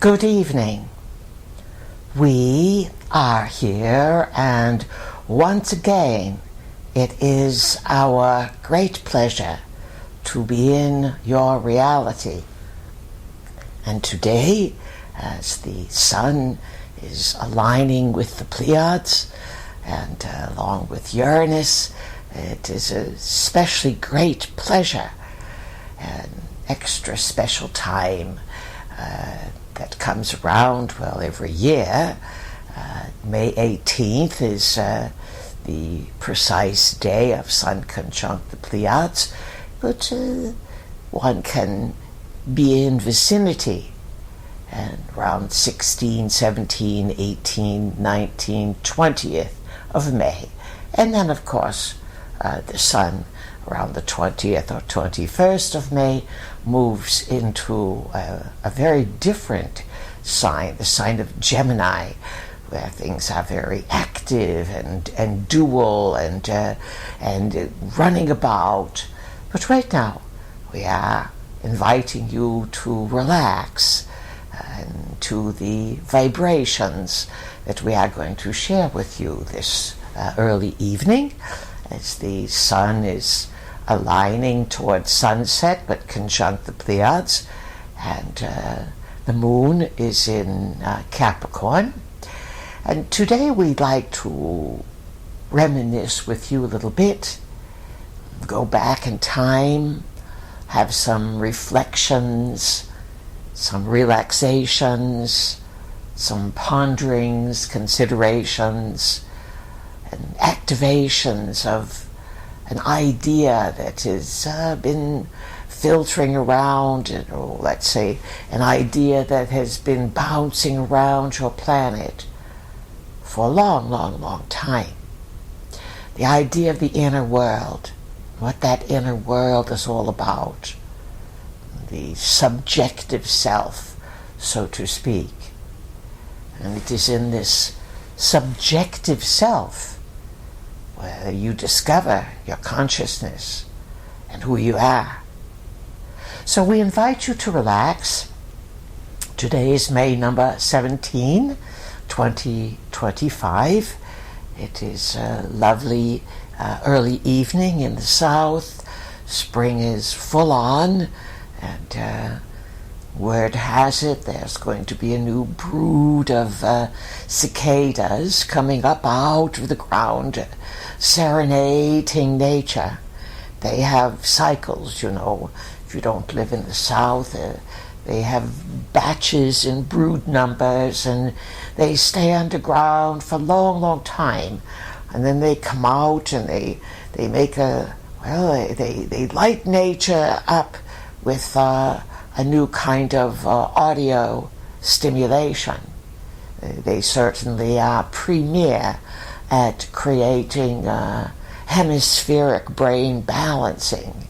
Good evening. We are here, and once again it is our great pleasure to be in your reality. And today, as the sun is aligning with the Pleiades and along with Uranus, it is a especially great pleasure, an extra special time that comes around, well, every year. May 18th is the precise day of Sun conjunct the Pleiades, but one can be in vicinity, and around 16, 17, 18, 19, 20th of May. And then, of course, the Sun around the 20th or 21st of May moves into a very different sign, the sign of Gemini, where things are very active and dual and running about. But right now, we are inviting you to relax and to the vibrations that we are going to share with you this early evening, as the Sun is aligning towards sunset but conjunct the Pleiades, and the Moon is in Capricorn. And today we'd like to reminisce with you a little bit, go back in time, have some reflections, some relaxations, some ponderings, considerations, and activations of an idea that has been filtering around, or let's say an idea that has been bouncing around your planet for a long, long, long time. The idea of the inner world, what that inner world is all about, the subjective self, so to speak. And it is in this subjective self where you discover your consciousness and who you are. So we invite you to relax. Today is May number 17, 2025. It is a lovely early evening in the south. Spring is full on, and word has it there's going to be a new brood of cicadas coming up out of the ground, serenading nature. They have cycles, you know. If you don't live in the south, they have batches in brood numbers, and they stay underground for a long, long time. And then they come out and they make they light nature up with a new kind of audio stimulation. They certainly are premier at creating hemispheric brain balancing.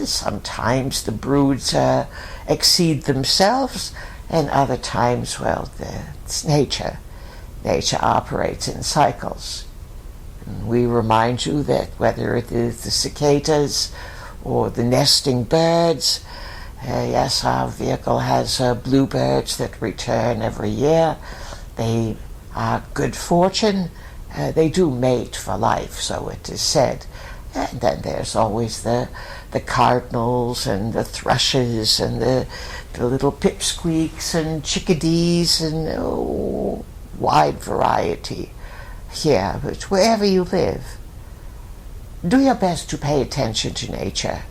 Sometimes the broods exceed themselves, and other times, well, it's nature. Nature operates in cycles. And we remind you that whether it is the cicadas or the nesting birds, yes, our vehicle has bluebirds that return every year. They are good fortune. They do mate for life, so it is said. And then there's always the cardinals and the thrushes and the little pipsqueaks and chickadees and wide variety here. But wherever you live, do your best to pay attention to nature,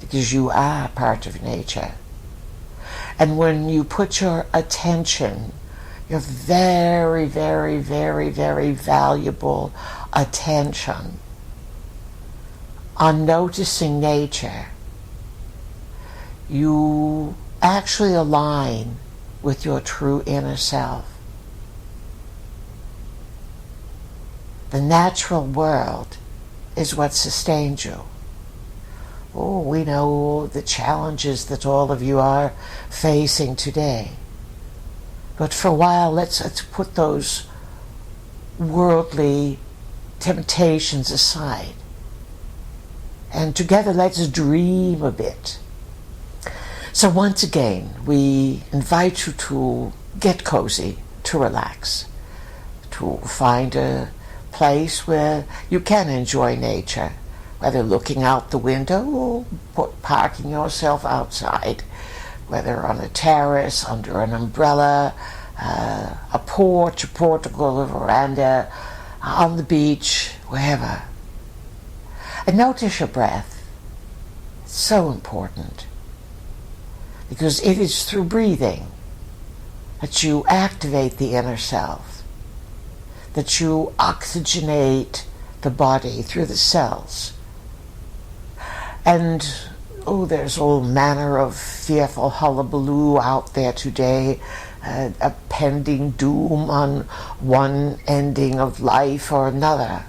because you are part of nature. And when you put your attention, your very, very, very, very valuable attention on noticing nature, you actually align with your true inner self. The natural world is what sustains you. Oh, we know the challenges that all of you are facing today. But for a while, let's put those worldly temptations aside. And together, let's dream a bit. So once again, we invite you to get cozy, to relax, to find a place where you can enjoy nature, whether looking out the window or parking yourself outside, whether on a terrace, under an umbrella, a porch, a portico, a veranda, on the beach, wherever. And notice your breath. It's so important, because it is through breathing that you activate the inner self, that you oxygenate the body through the cells. And there's all manner of fearful hullabaloo out there today, a pending doom on one ending of life or another.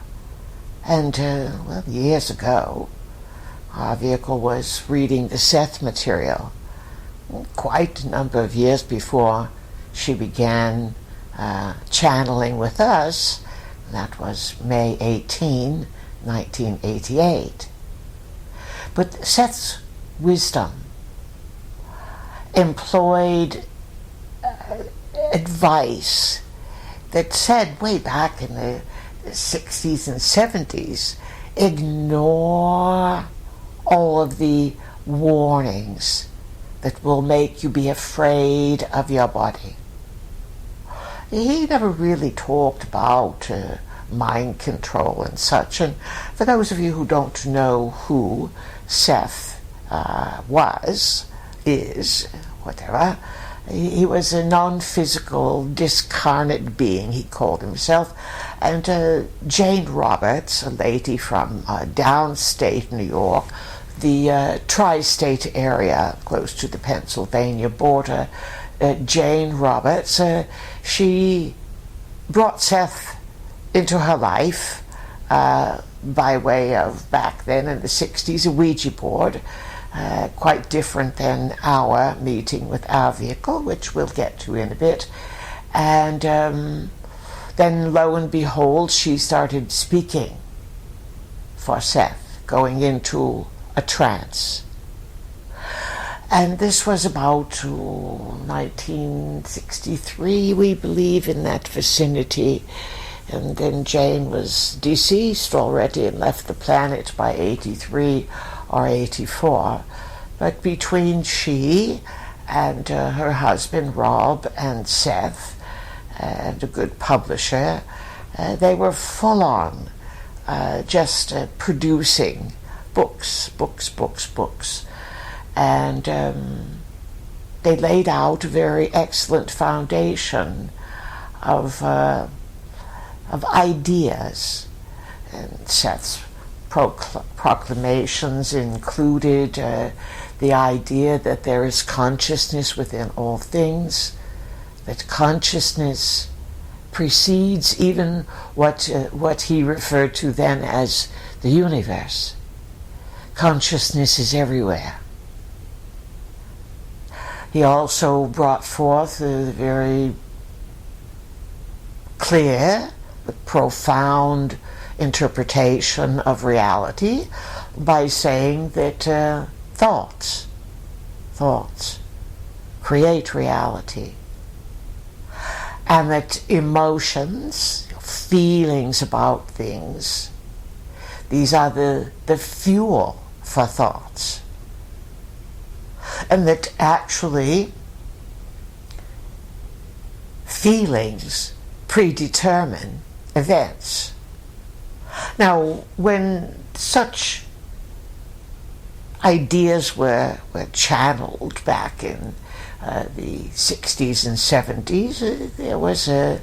And, years ago, our vehicle was reading the Seth material, quite a number of years before she began channeling with us. That was May 18, 1988. But Seth's wisdom employed advice that said way back in the 60s and 70s, ignore all of the warnings that will make you be afraid of your body. He never really talked about mind control and such. And for those of you who don't know who Seth is, whatever, he was a non-physical, discarnate being, he called himself. And Jane Roberts, a lady from downstate New York, the tri-state area close to the Pennsylvania border, Jane Roberts, she brought Seth into her life by way of, back then in the 60s, a Ouija board, quite different than our meeting with our vehicle, which we'll get to in a bit. And then lo and behold, she started speaking for Seth, going into a trance. And this was about 1963, we believe, in that vicinity. And then Jane was deceased already and left the planet by 83 or 84. But between she and her husband, Rob, and Seth, and a good publisher, they were full on just producing books. And they laid out a very excellent foundation of ideas. And Seth's proclamations included the idea that there is consciousness within all things, that consciousness precedes even what he referred to then as the universe. Consciousness is everywhere. He also brought forth a very clear but profound interpretation of reality by saying that thoughts create reality, and that emotions, feelings about things, these are the fuel for thoughts. And that actually feelings predetermine events. Now, when such ideas were channeled back in the 60s and 70s, there was a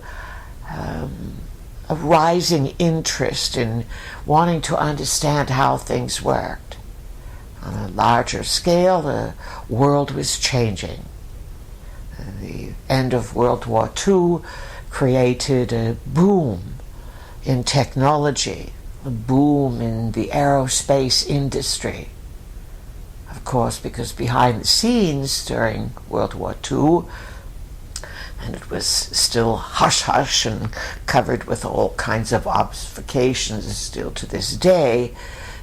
rising interest in wanting to understand how things worked. On a larger scale, the world was changing. The end of World War II created a boom in technology, a boom in the aerospace industry. Of course, because behind the scenes during World War II, and it was still hush-hush and covered with all kinds of obfuscations still to this day,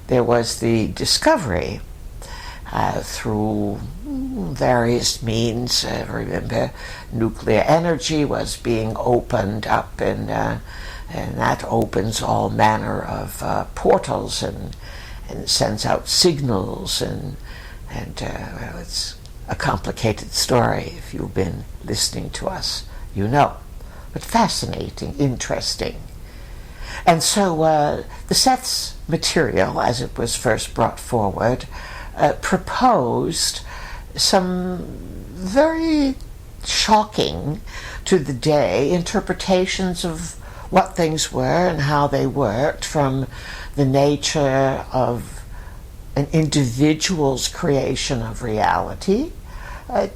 there was the discovery through various means. Remember, nuclear energy was being opened up, and that opens all manner of portals and sends out signals, and well, it's a complicated story. If you've been listening to us, you know. But fascinating, interesting. And so the Seth's material, as it was first brought forward, proposed some very shocking to the day interpretations of what things were and how they worked, from the nature of an individual's creation of reality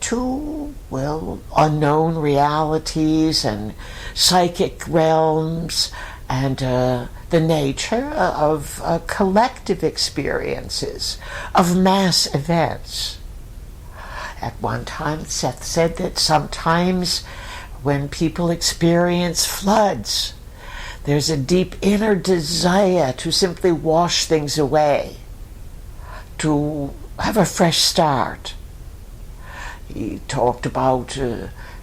to, well, unknown realities and psychic realms, and the nature of collective experiences, of mass events. At one time, Seth said that sometimes when people experience floods, there's a deep inner desire to simply wash things away, to have a fresh start. He talked about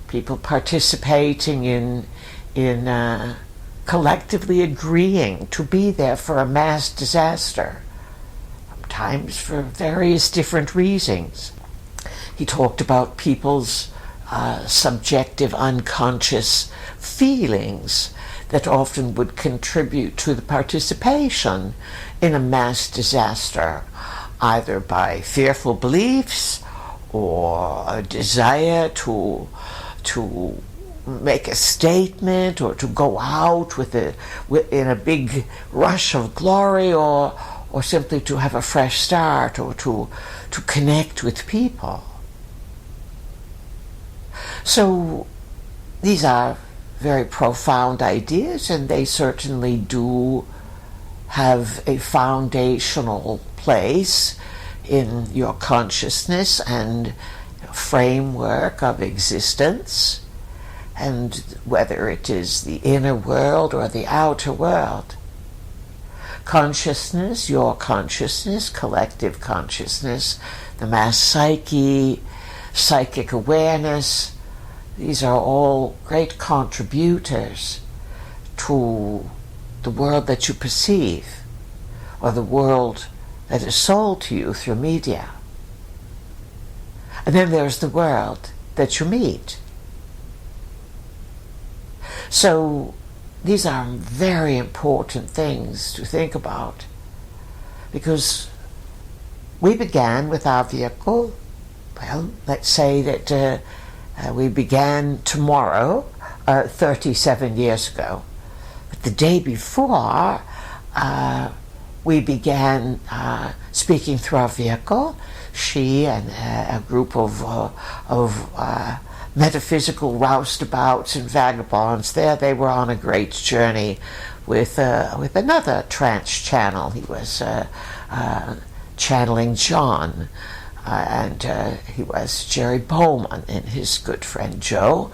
people participating in collectively agreeing to be there for a mass disaster, sometimes for various different reasons. He talked about people's subjective unconscious feelings that often would contribute to the participation in a mass disaster, either by fearful beliefs or a desire to make a statement, or to go out in a big rush of glory, or simply to have a fresh start, or to connect with people. So these are very profound ideas, and they certainly do have a foundational place in your consciousness and framework of existence, and whether it is the inner world or the outer world. Consciousness, your consciousness, collective consciousness, the mass psyche, psychic awareness, these are all great contributors to the world that you perceive, or the world that is sold to you through media. And then there's the world that you meet. So these are very important things to think about, because we began with our vehicle, well, let's say that we began tomorrow, 37 years ago. But the day before, we began speaking through our vehicle. She and a group of metaphysical roustabouts and vagabonds there, they were on a great journey with another trance channel. He was channeling John, and he was Jerry Bowman and his good friend Joe.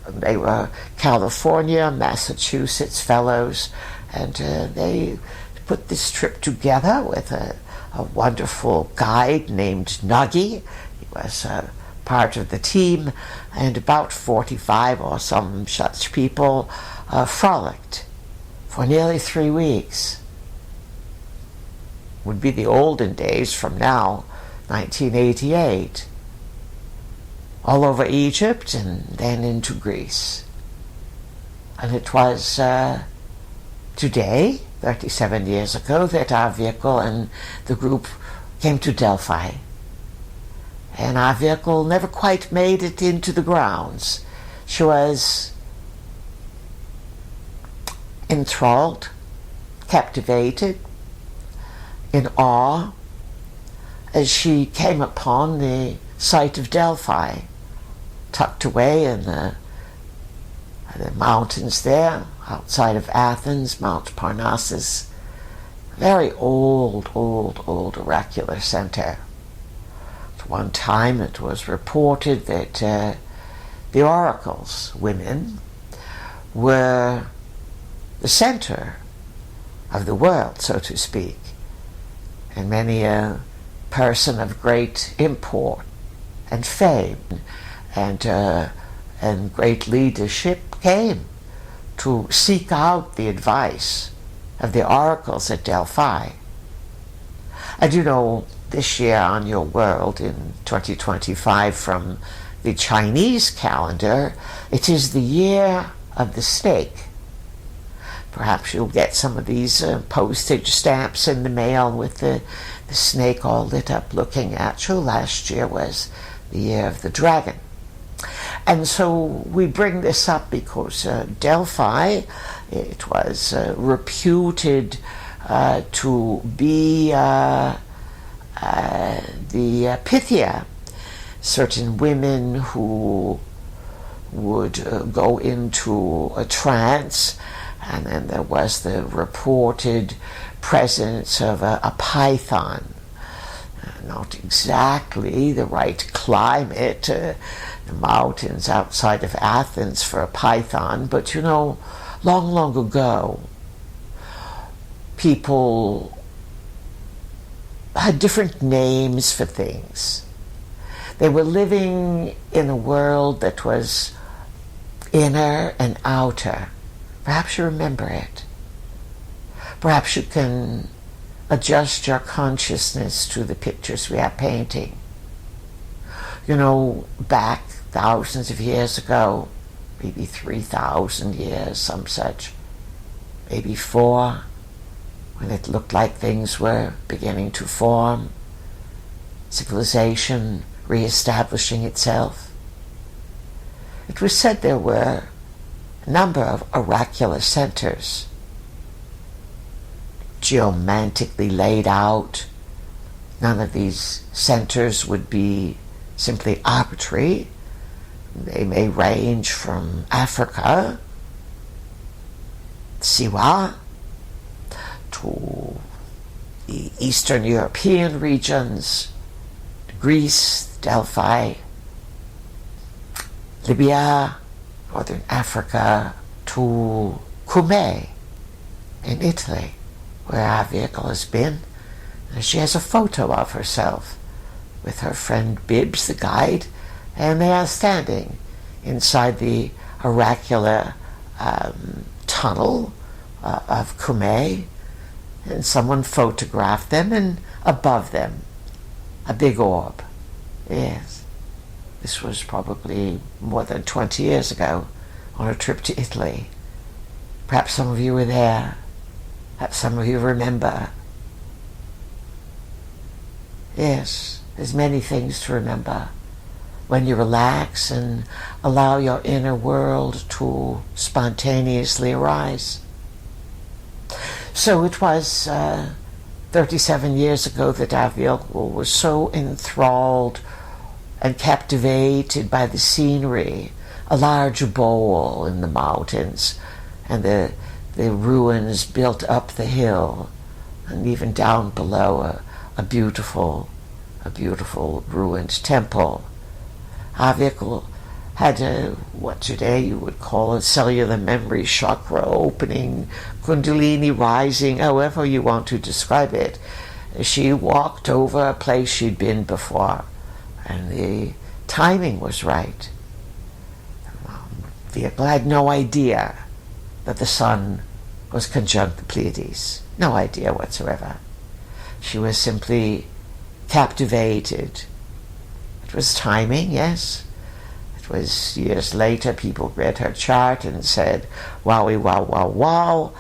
They were California, Massachusetts fellows, and they put this trip together with a wonderful guide named Nuggy. He was part of the team, and about 45 or some such people frolicked for nearly 3 weeks. Would be the olden days from now, 1988. All over Egypt and then into Greece. And it was today, 37 years ago, that our vehicle and the group came to Delphi. And our vehicle never quite made it into the grounds. She was enthralled, captivated, in awe, as she came upon the site of Delphi, tucked away in the mountains there, outside of Athens, Mount Parnassus. Very old oracular center. At one time it was reported that the oracles, women, were the center of the world, so to speak, and many a person of great import and fame, and great leadership came to seek out the advice of the oracles at Delphi. And you know, this year on your world in 2025 from the Chinese calendar, it is the year of the snake. Perhaps you'll get some of these postage stamps in the mail with the snake all lit up looking at you. Last year was the year of the dragon. And so we bring this up because Delphi, it was reputed to be the Pythia, certain women who would go into a trance, and then there was the reported presence of a python. Not exactly the right climate, the mountains outside of Athens for a python, but you know, long, long ago, people had different names for things. They were living in a world that was inner and outer. Perhaps you remember it. Perhaps you can adjust your consciousness to the pictures we are painting. You know, back thousands of years ago, maybe 3,000 years, some such, maybe 4, when it looked like things were beginning to form, civilization re-establishing itself. It was said there were a number of oracular centers, geomantically laid out. None of these centers would be simply arbitrary. They may range from Africa, Siwa, to the Eastern European regions, Greece, Delphi, Libya, Northern Africa, to Cumae in Italy, where our vehicle has been. And she has a photo of herself with her friend Bibbs, the guide, and they are standing inside the oracular tunnel of Cumae, and someone photographed them, and above them a big orb. Yes, this was probably more than 20 years ago on a trip to Italy. Perhaps some of you were there. Perhaps some of you remember. Yes, there's many things to remember when you relax and allow your inner world to spontaneously arise. So it was 37 years ago that our vehicle was so enthralled and captivated by the scenery, a large bowl in the mountains, and the ruins built up the hill, and even down below a beautiful ruined temple. Our vehicle had what today you would call a cellular memory chakra opening, kundalini rising, however you want to describe it. She walked over a place she'd been before, and the timing was right. The vehicle had no idea that the sun was conjunct the Pleiades. No idea whatsoever. She was simply captivated. It was timing, yes. It was years later, people read her chart and said, wowie, wow, wow, wow,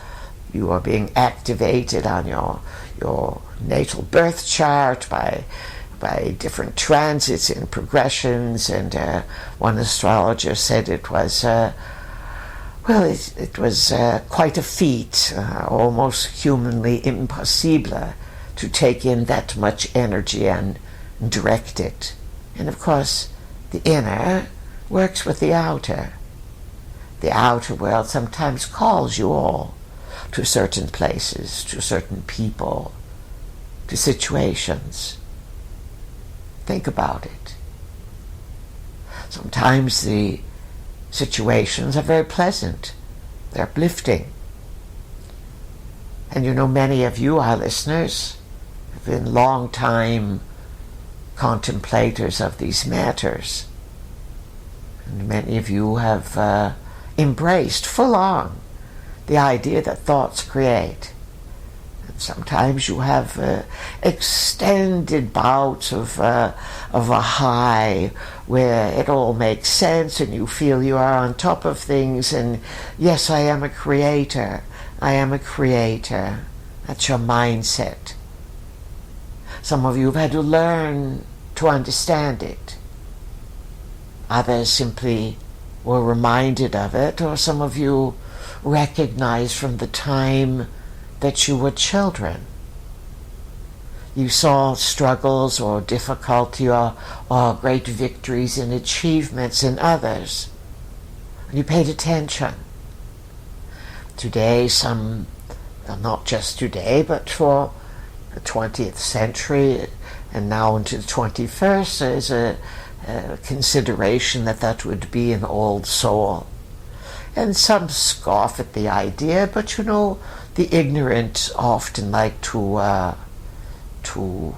you are being activated on your natal birth chart by different transits and progressions, and one astrologer said it was it was quite a feat, almost humanly impossible to take in that much energy and direct it. And of course, the inner works with the outer. The outer world sometimes calls you all to certain places, to certain people, to situations. Think about it. Sometimes the situations are very pleasant. They're uplifting. And you know, many of you, our listeners, have been long-time contemplators of these matters. And many of you have embraced full on the idea that thoughts create. And sometimes you have extended bouts of a high where it all makes sense and you feel you are on top of things, and yes, I am a creator. I am a creator. That's your mindset. Some of you have had to learn to understand it. Others simply were reminded of it, or some of you recognized from the time that you were children. You saw struggles or difficulty or great victories and achievements in others, and you paid attention. Today, not just today, but for the 20th century and now into the 21st, there's a consideration that would be an old soul. And some scoff at the idea, but you know, the ignorant often like to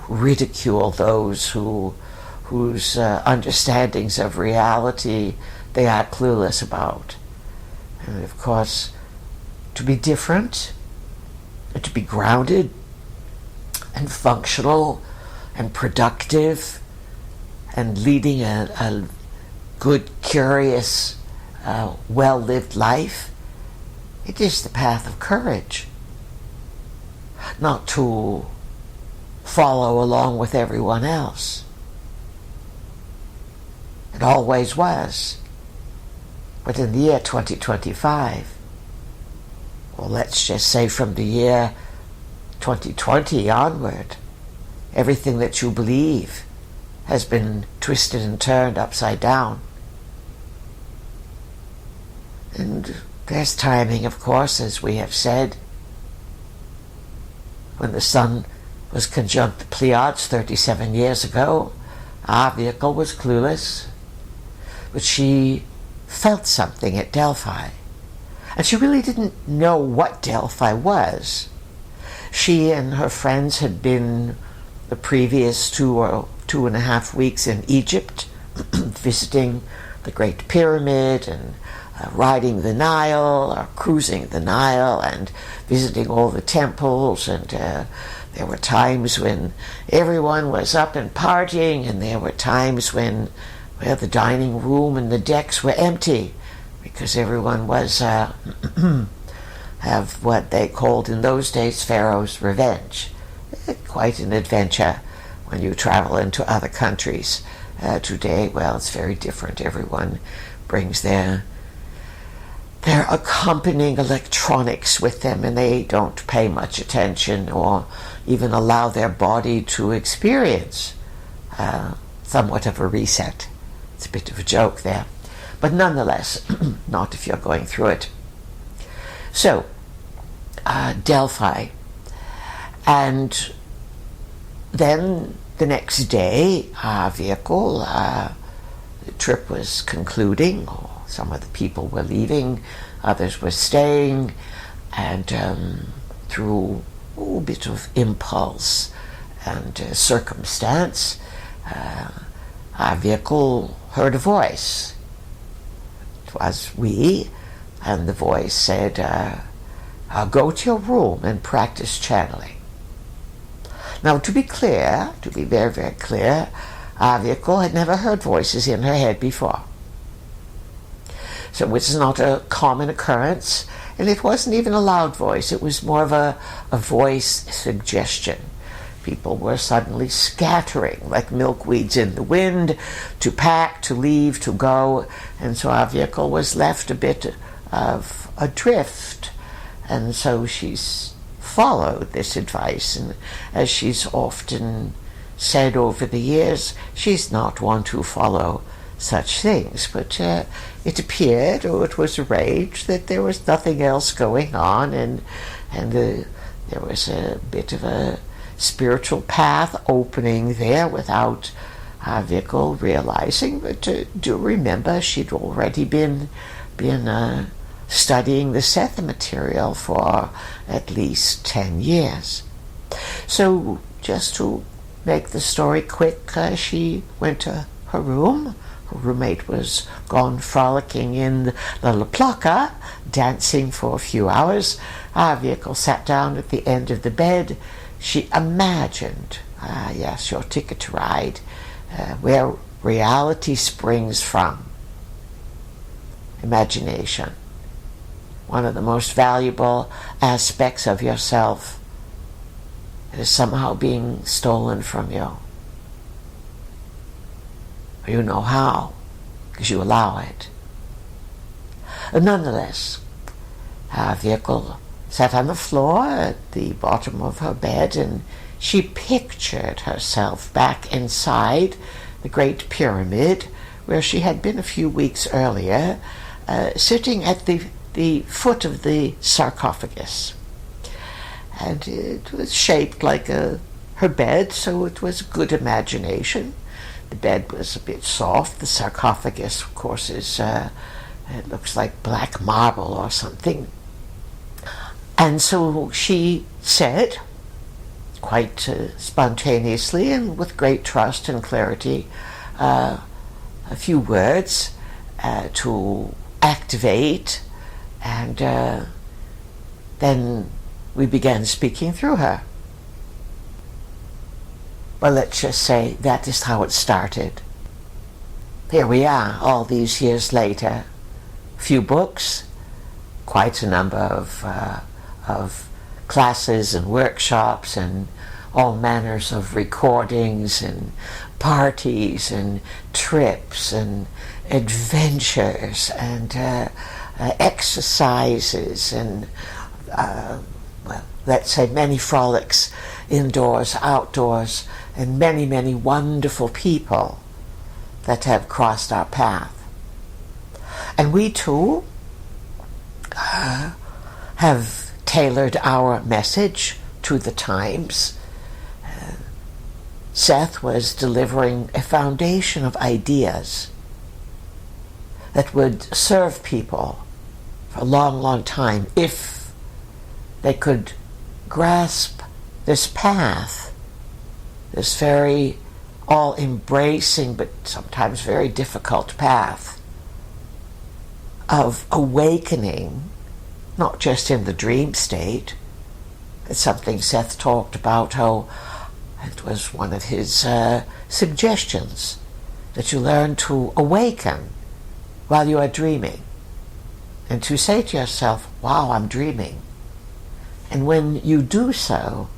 ridicule those whose understandings of reality they are clueless about. And of course, to be different, to be grounded and functional and productive and leading a good, curious, well-lived life, it is the path of courage. Not to follow along with everyone else. It always was. But in the year 2025, or let's just say from the year 2020 onward, everything that you believe has been twisted and turned upside down. And there's timing, of course, as we have said. When the sun was conjunct the Pleiades 37 years ago, our vehicle was clueless, but she felt something at Delphi. And she really didn't know what Delphi was. She and her friends had been the previous 2.5 weeks in Egypt, visiting the Great Pyramid and riding the Nile, or cruising the Nile, and visiting all the temples. And there were times when everyone was up and partying, and there were times when the dining room and the decks were empty, because everyone was have what they called in those days Pharaoh's revenge. Quite an adventure when you travel into other countries. Today, well, it's very different. Everyone brings their accompanying electronics with them, and they don't pay much attention or even allow their body to experience somewhat of a reset. It's a bit of a joke there, but nonetheless, not if you're going through it. So, Delphi, and then the next day, our vehicle, the trip was concluding. Some of the people were leaving, others were staying, and through a bit of impulse and circumstance, our vehicle heard a voice. It was we, and the voice said, go to your room and practice channeling. Now, to be clear, to be very, very clear, our vehicle had never heard voices in her head before. So it's not a common occurrence, and it wasn't even a loud voice. It was more of a voice suggestion. People were suddenly scattering like milkweeds in the wind, to pack, to leave, to go, and so our vehicle was left a bit of adrift. And so she's followed this advice, and as she's often said over the years, she's not one to follow such things, but it appeared, or it was arranged, that there was nothing else going on, and there was a bit of a spiritual path opening there without our vehicle realizing. But do remember, she'd already been studying the Setha material for at least 10 years. So just to make the story quick, she went to her room. Her roommate was gone frolicking in the La Placa, dancing for a few hours. Our vehicle sat down at the end of the bed. She imagined, yes, your ticket to ride, where reality springs from. Imagination. One of the most valuable aspects of yourself is somehow being stolen from you. You know how, because you allow it. Nonetheless, our vehicle sat on the floor at the bottom of her bed, and she pictured herself back inside the Great Pyramid, where she had been a few weeks earlier, sitting at the foot of the sarcophagus. And it was shaped like her bed, so it was good imagination. The bed was a bit soft. The sarcophagus, of course, it looks like black marble or something. And so she said, quite spontaneously and with great trust and clarity, a few words to activate, and then we began speaking through her. Well, let's just say that is how it started. Here we are, all these years later. Few books, quite a number of classes and workshops, and all manners of recordings and parties and trips and adventures and exercises and let's say many frolics, indoors, outdoors, and many, many wonderful people that have crossed our path. And we too have tailored our message to the times. Seth was delivering a foundation of ideas that would serve people for a long, long time if they could grasp this path, this very all-embracing but sometimes very difficult path of awakening, not just in the dream state. It's something Seth talked about, how it was one of his suggestions, that you learn to awaken while you are dreaming, and to say to yourself, wow, I'm dreaming. And when you do so,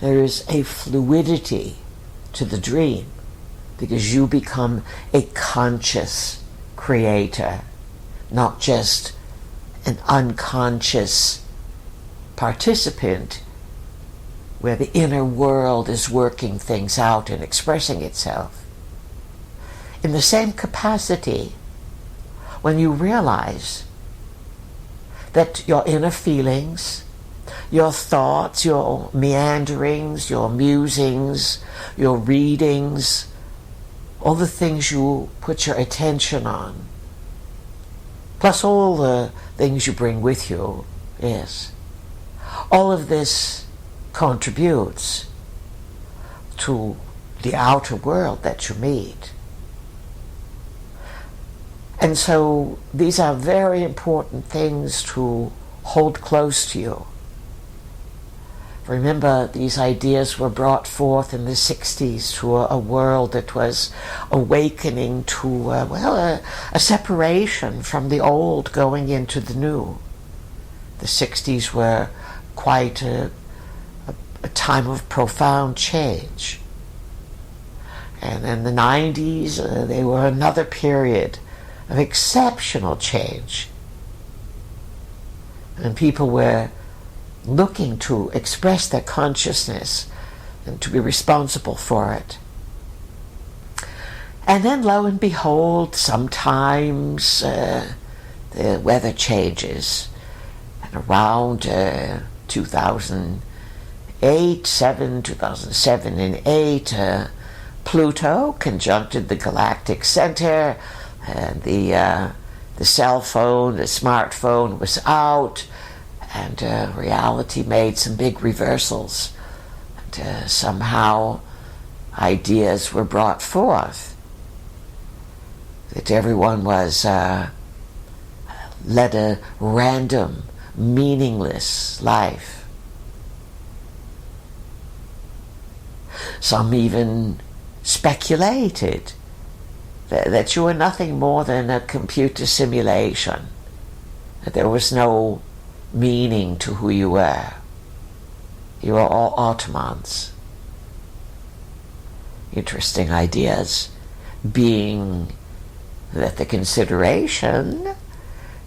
there is a fluidity to the dream, because you become a conscious creator, not just an unconscious participant where the inner world is working things out and expressing itself. In the same capacity, when you realize that your inner feelings, your thoughts, your meanderings, your musings, your readings, all the things you put your attention on, plus all the things you bring with you, yes, all of this contributes to the outer world that you meet. And so these are very important things to hold close to you. Remember, these ideas were brought forth in the 60s to a world that was awakening to, a separation from the old going into the new. The 60s were quite a time of profound change. And in the 90s, they were another period of exceptional change. And people were looking to express their consciousness and to be responsible for it. And then, lo and behold, sometimes the weather changes. And around 2007 and 8, Pluto conjuncted the galactic center, and the cell phone, the smartphone was out, and reality made some big reversals. And somehow ideas were brought forth, that everyone was led a random, meaningless life. Some even speculated that you were nothing more than a computer simulation, that there was no meaning to who you were. You were all automons. Interesting ideas, being that the consideration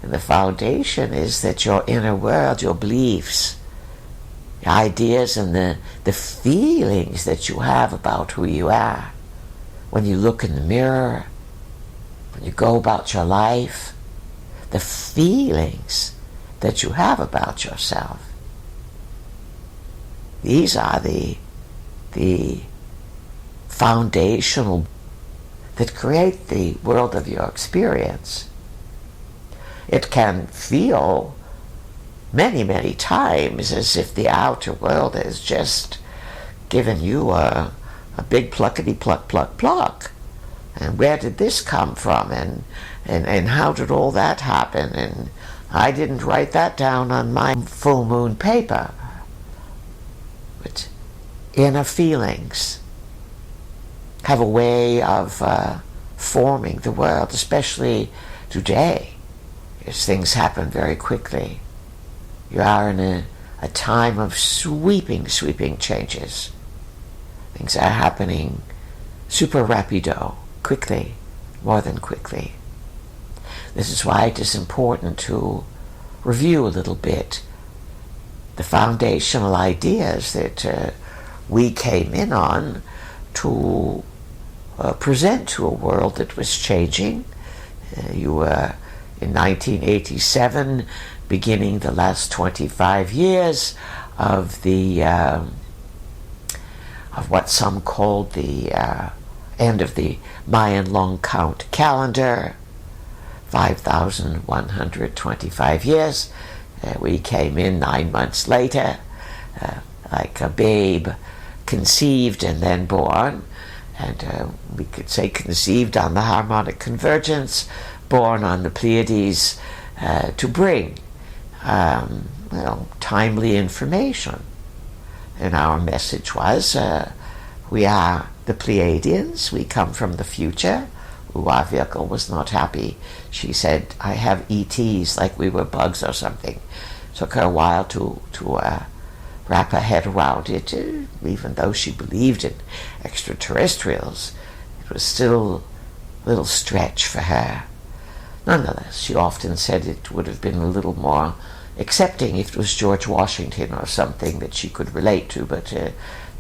and the foundation is that your inner world, your beliefs, the ideas and the feelings that you have about who you are, when you look in the mirror, when you go about your life, the feelings that you have about yourself. These are the foundational that create the world of your experience. It can feel many, many times as if the outer world has just given you a big pluckety pluck pluck pluck. And where did this come from? And how did all that happen? And I didn't write that down on my full moon paper. But inner feelings have a way of forming the world, especially today, as things happen very quickly. You are in a time of sweeping changes. Things are happening super rapido, quickly, more than quickly. This is why it is important to review a little bit the foundational ideas that we came in on to present to a world that was changing. You were in 1987 beginning the last 25 years of the of what some called the end of the Mayan long count calendar, 5,125 years. We came in 9 months later, like a babe conceived and then born, and we could say conceived on the harmonic convergence, born on the Pleiades, to bring timely information. And our message was, we are the Pleiadians, we come from the future. Uavyakal was not happy. She said, I have ETs, like we were bugs or something. Took her a while to wrap her head around it, even though she believed in extraterrestrials. It was still a little stretch for her. Nonetheless, she often said it would have been a little more accepting if it was George Washington or something that she could relate to, but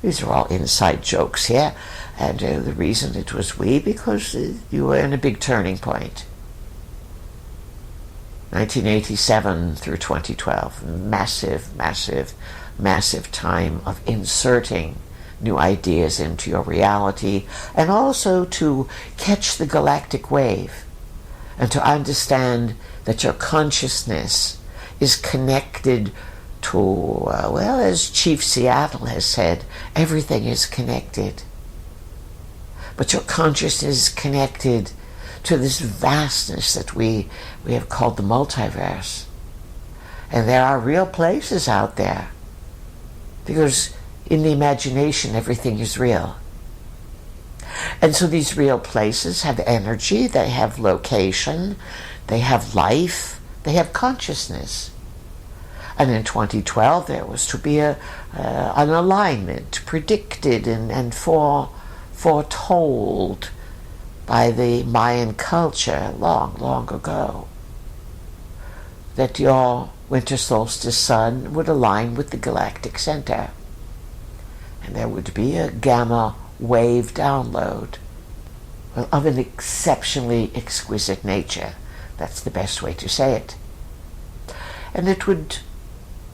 these are all inside jokes here, and the reason it was we, because you were in a big turning point. 1987 through 2012, massive time of inserting new ideas into your reality, and also to catch the galactic wave, and to understand that your consciousness is connected to, as Chief Seattle has said, everything is connected. But your consciousness is connected to this vastness that we have called the multiverse. And there are real places out there, because in the imagination everything is real. And so these real places have energy, they have location, they have life, they have consciousness. And in 2012 there was to be an alignment predicted and foretold by the Mayan culture long ago, that your winter solstice sun would align with the galactic center, and there would be a gamma wave download, of an exceptionally exquisite nature. That's the best way to say it. And it would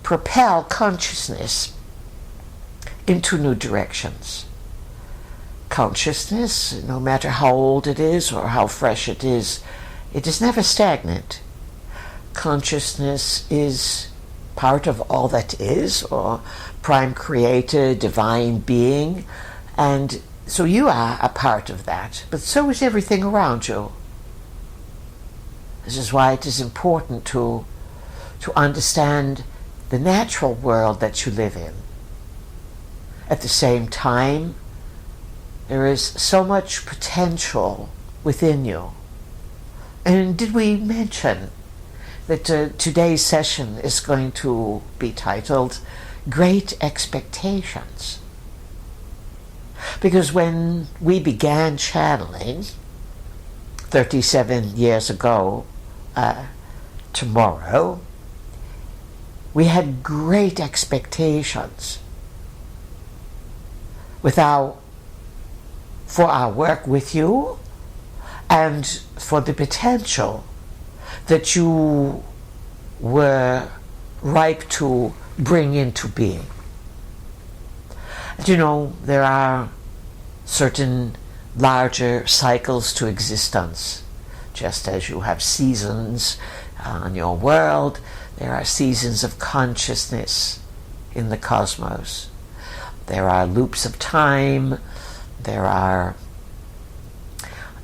propel consciousness into new directions. Consciousness, no matter how old it is or how fresh it is never stagnant. Consciousness is part of all that is, or prime creator, divine being, and So you are a part of that, but so is everything around you. This is why it is important to understand the natural world that you live in. At the same time, there is so much potential within you. And did we mention that today's session is going to be titled Great Expectations? Because when we began channeling 37 years ago, tomorrow, we had great expectations for our work with you and for the potential that you were ripe to bring into being. And you know, there are certain larger cycles to existence. Just as you have seasons on your world, there are seasons of consciousness in the cosmos. There are loops of time. There are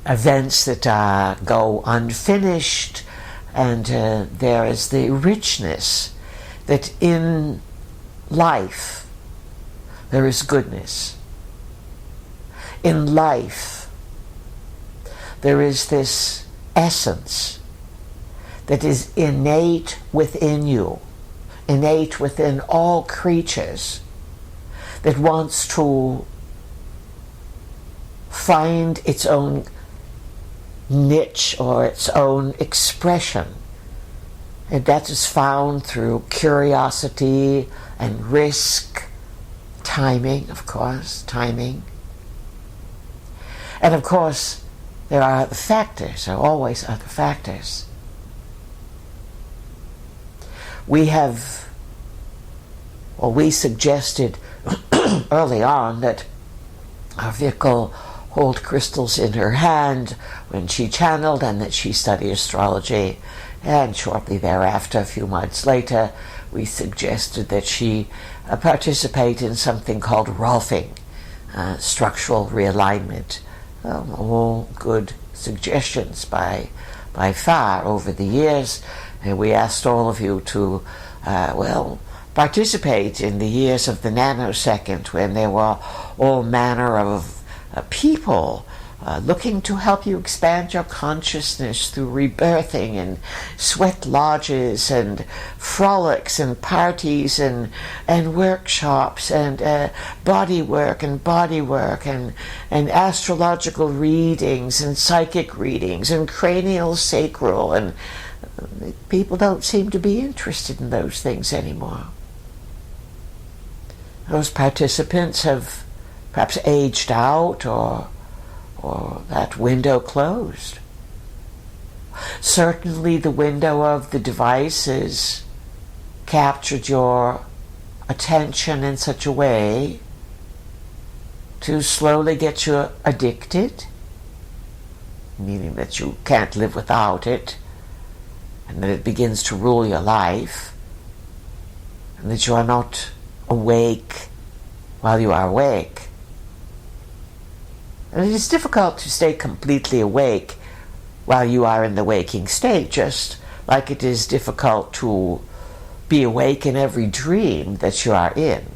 events that go unfinished. And there is the richness that in life there is goodness. In life there is this essence that is innate within you, innate within all creatures, that wants to find its own niche or its own expression. And that is found through curiosity and risk, timing, of course, timing. And of course, there are other factors, there are always other factors. We suggested early on that our vehicle hold crystals in her hand when she channeled, and that she studied astrology. And shortly thereafter, a few months later, we suggested that she participate in something called Rolfing, structural realignment. All good suggestions by far over the years. And we asked all of you to, participate in the years of the nanosecond, when there were all manner of people looking to help you expand your consciousness through rebirthing, and sweat lodges and frolics and parties and workshops and body work and astrological readings and psychic readings and cranial sacral, and people don't seem to be interested in those things anymore. Those participants have perhaps aged out, or that window closed. Certainly the window of the device has captured your attention in such a way to slowly get you addicted, meaning that you can't live without it, and that it begins to rule your life, and that you are not awake while you are awake. And it is difficult to stay completely awake while you are in the waking state, just like it is difficult to be awake in every dream that you are in.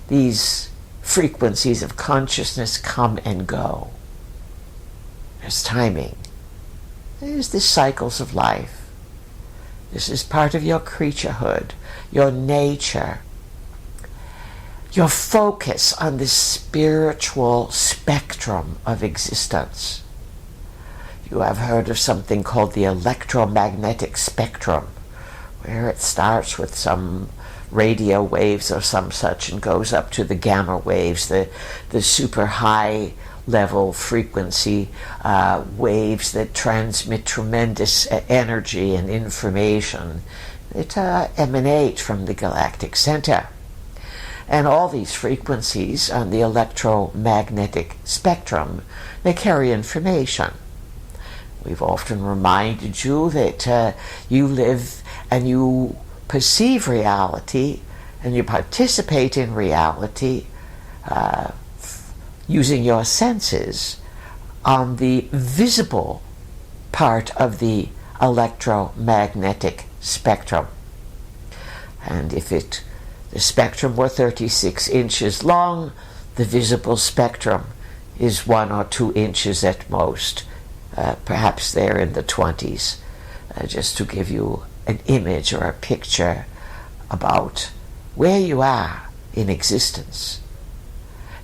These frequencies of consciousness come and go. There's timing. There's the cycles of life. This is part of your creaturehood, your nature, your focus on the spiritual spectrum of existence. You have heard of something called the electromagnetic spectrum, where it starts with some radio waves or some such and goes up to the gamma waves, the super high level frequency waves that transmit tremendous energy and information that emanate from the galactic center. And all these frequencies on the electromagnetic spectrum, they carry information. We've often reminded you that you live and you perceive reality and you participate in reality using your senses on the visible part of the electromagnetic spectrum. And if the spectrum were 36 inches long, the visible spectrum is 1 or 2 inches at most. Perhaps they're in the 20s, just to give you an image or a picture about where you are in existence.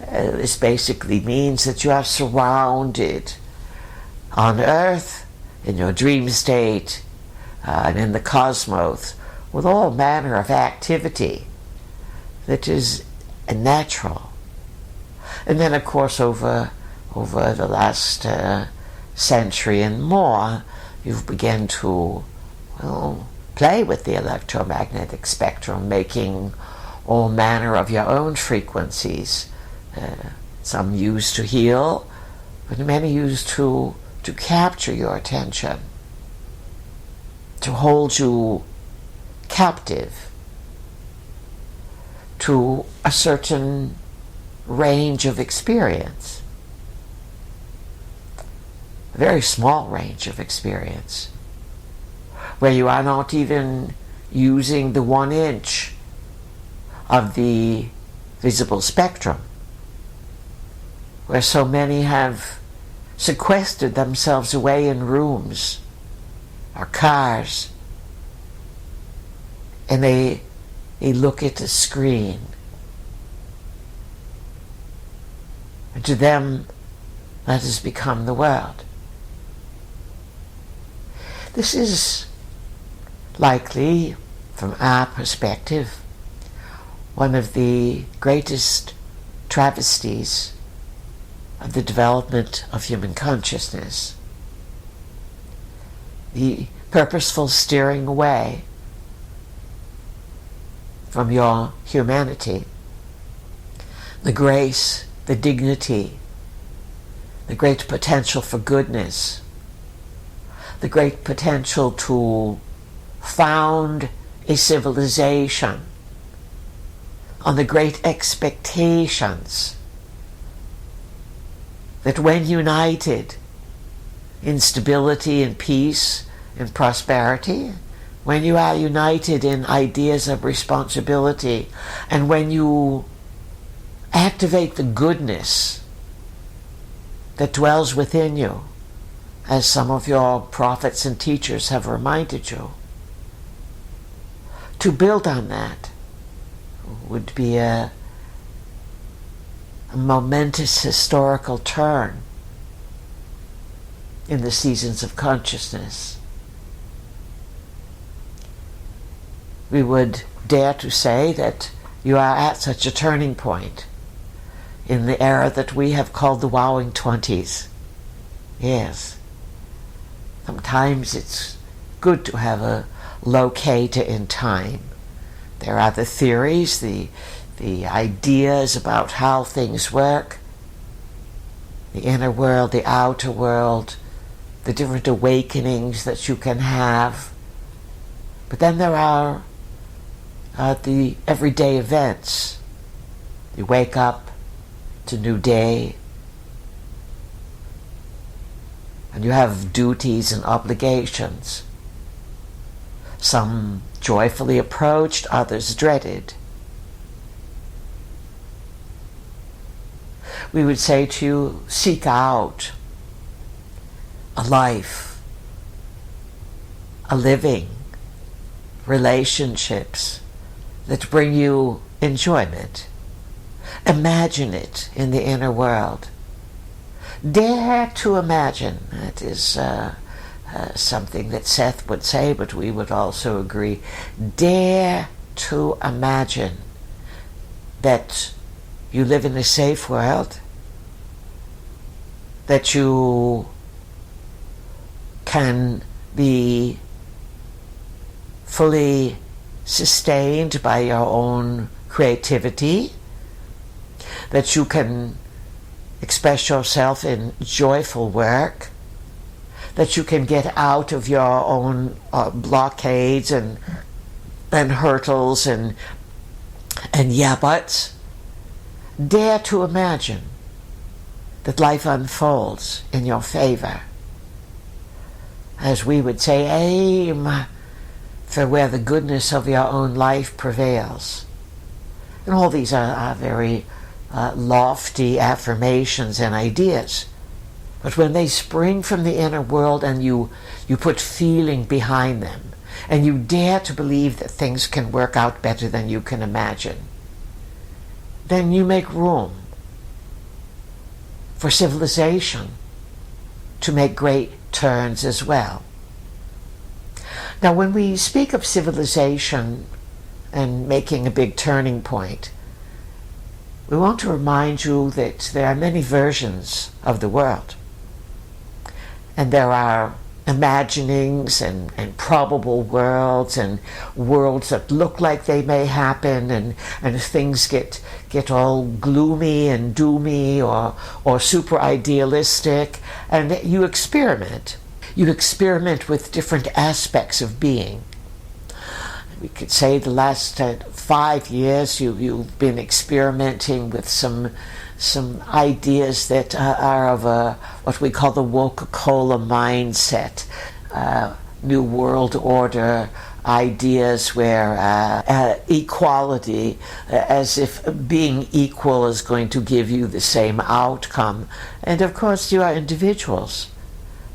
This basically means that you are surrounded on Earth, in your dream state, and in the cosmos, with all manner of activity that is natural. And then, of course, over the last century and more, you've begun to play with the electromagnetic spectrum, making all manner of your own frequencies. Some used to heal, but many used to capture your attention, to hold you captive to a certain range of experience, a very small range of experience, where you are not even using the 1 inch of the visible spectrum, where so many have sequestered themselves away in rooms or cars, and they look at the screen. And to them, that has become the world. This is likely, from our perspective, one of the greatest travesties of the development of human consciousness. The purposeful steering away from your humanity, the grace, the dignity, the great potential for goodness, the great potential to found a civilization on the great expectations that when united in stability and peace and prosperity, when you are united in ideas of responsibility, and when you activate the goodness that dwells within you, as some of your prophets and teachers have reminded you, to build on that would be a momentous historical turn in the seasons of consciousness. We would dare to say that you are at such a turning point in the era that we have called the wowing 20s. Yes. Sometimes it's good to have a locator in time. There are the theories, the ideas about how things work, the inner world, the outer world, the different awakenings that you can have. But then there are the everyday events. You wake up, it's a new day, and you have duties and obligations. Some joyfully approached, others dreaded. We would say to you, seek out a life, a living, relationships that bring you enjoyment. Imagine it in the inner world. Dare to imagine. That is something that Seth would say, but we would also agree. Dare to imagine that you live in a safe world, that you can be fully sustained by your own creativity, that you can express yourself in joyful work, that you can get out of your own blockades and hurdles and yeah buts. Dare to imagine that life unfolds in your favor. As we would say, aim for where the goodness of your own life prevails. And all these are very lofty affirmations and ideas. But when they spring from the inner world and you put feeling behind them, and you dare to believe that things can work out better than you can imagine, then you make room for civilization to make great turns as well. Now, when we speak of civilization and making a big turning point, we want to remind you that there are many versions of the world. And there are imaginings and probable worlds and worlds that look like they may happen, and things get all gloomy and doomy or super idealistic, and you experiment. You experiment with different aspects of being. We could say the last 5 years you've been experimenting with some ideas that are of what we call the Coca-Cola mindset, New World Order ideas where equality, as if being equal is going to give you the same outcome. And of course you are individuals,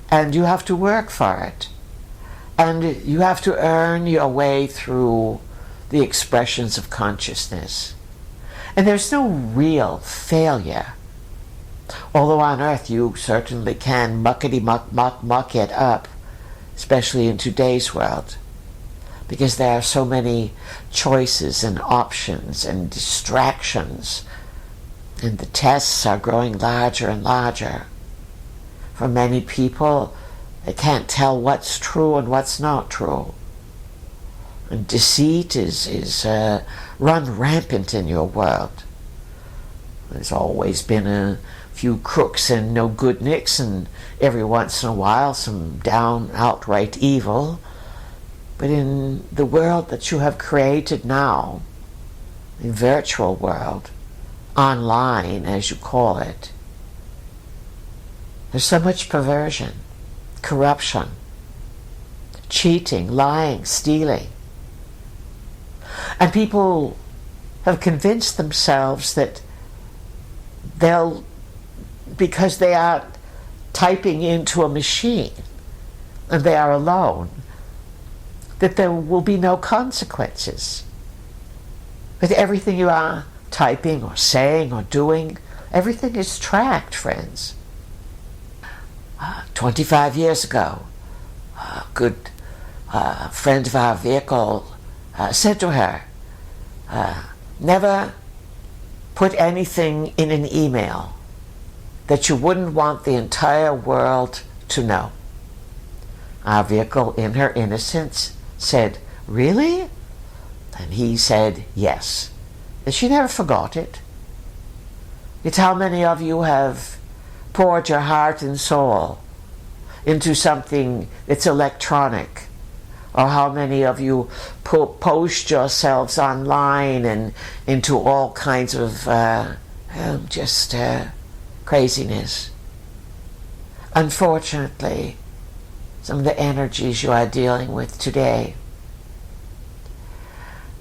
and you have to work for it. And you have to earn your way through the expressions of consciousness. And there's no real failure. Although on earth you certainly can muckety-muck it up, especially in today's world, because there are so many choices and options and distractions, and the tests are growing larger and larger. For many people, they can't tell what's true and what's not true. And deceit is run rampant in your world. There's always been a few crooks and no good nicks, and every once in a while some down outright evil. But in the world that you have created now, the virtual world, online as you call it, there's so much perversion, corruption, cheating, lying, stealing. And people have convinced themselves that because they are typing into a machine and they are alone, that there will be no consequences. That everything you are typing or saying or doing, everything is tracked, friends. 25 years ago, a good friend of our vehicle said to her, never put anything in an email that you wouldn't want the entire world to know. Our vehicle, in her innocence, said, really? And he said, yes. And she never forgot it. It's how many of you have poured your heart and soul into something that's electronic, or how many of you post yourselves online and into all kinds of craziness. Unfortunately, some of the energies you are dealing with today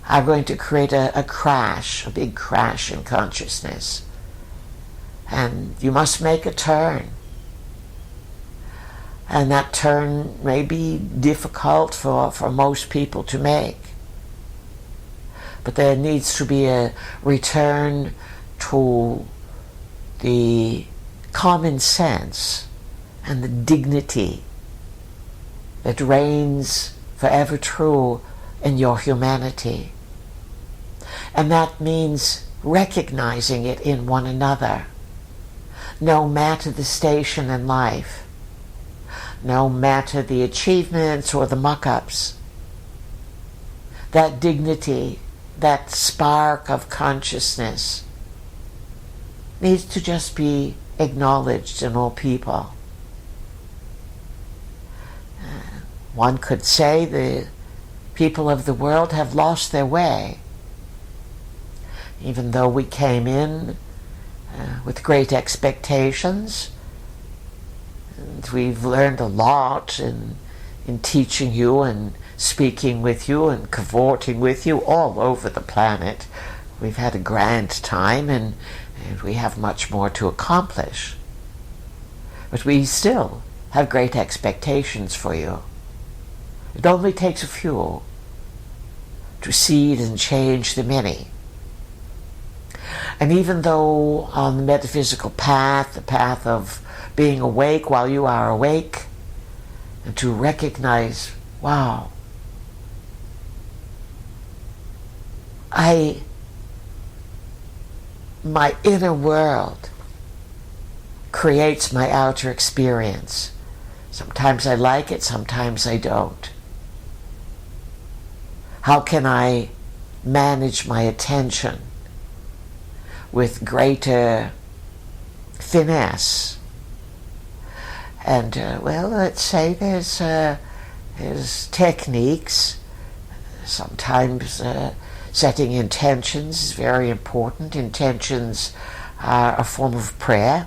are going to create a crash, a big crash in consciousness. And you must make a turn. And that turn may be difficult for most people to make. But there needs to be a return to the common sense and the dignity that reigns forever true in your humanity. And that means recognizing it in one another, no matter the station in life, no matter the achievements or the muck-ups. That dignity, that spark of consciousness needs to just be acknowledged in all people. One could say the people of the world have lost their way. Even though we came in with great expectations. And we've learned a lot in teaching you and speaking with you and cavorting with you all over the planet. We've had a grand time, and we have much more to accomplish. But we still have great expectations for you. It only takes a few to seed and change the many. And even though on the metaphysical path, the path of being awake while you are awake, and to recognize, wow, my inner world creates my outer experience. Sometimes I like it, sometimes I don't. How can I manage my attention with greater finesse? And well, let's say there's techniques. Sometimes setting intentions is very important. Intentions are a form of prayer.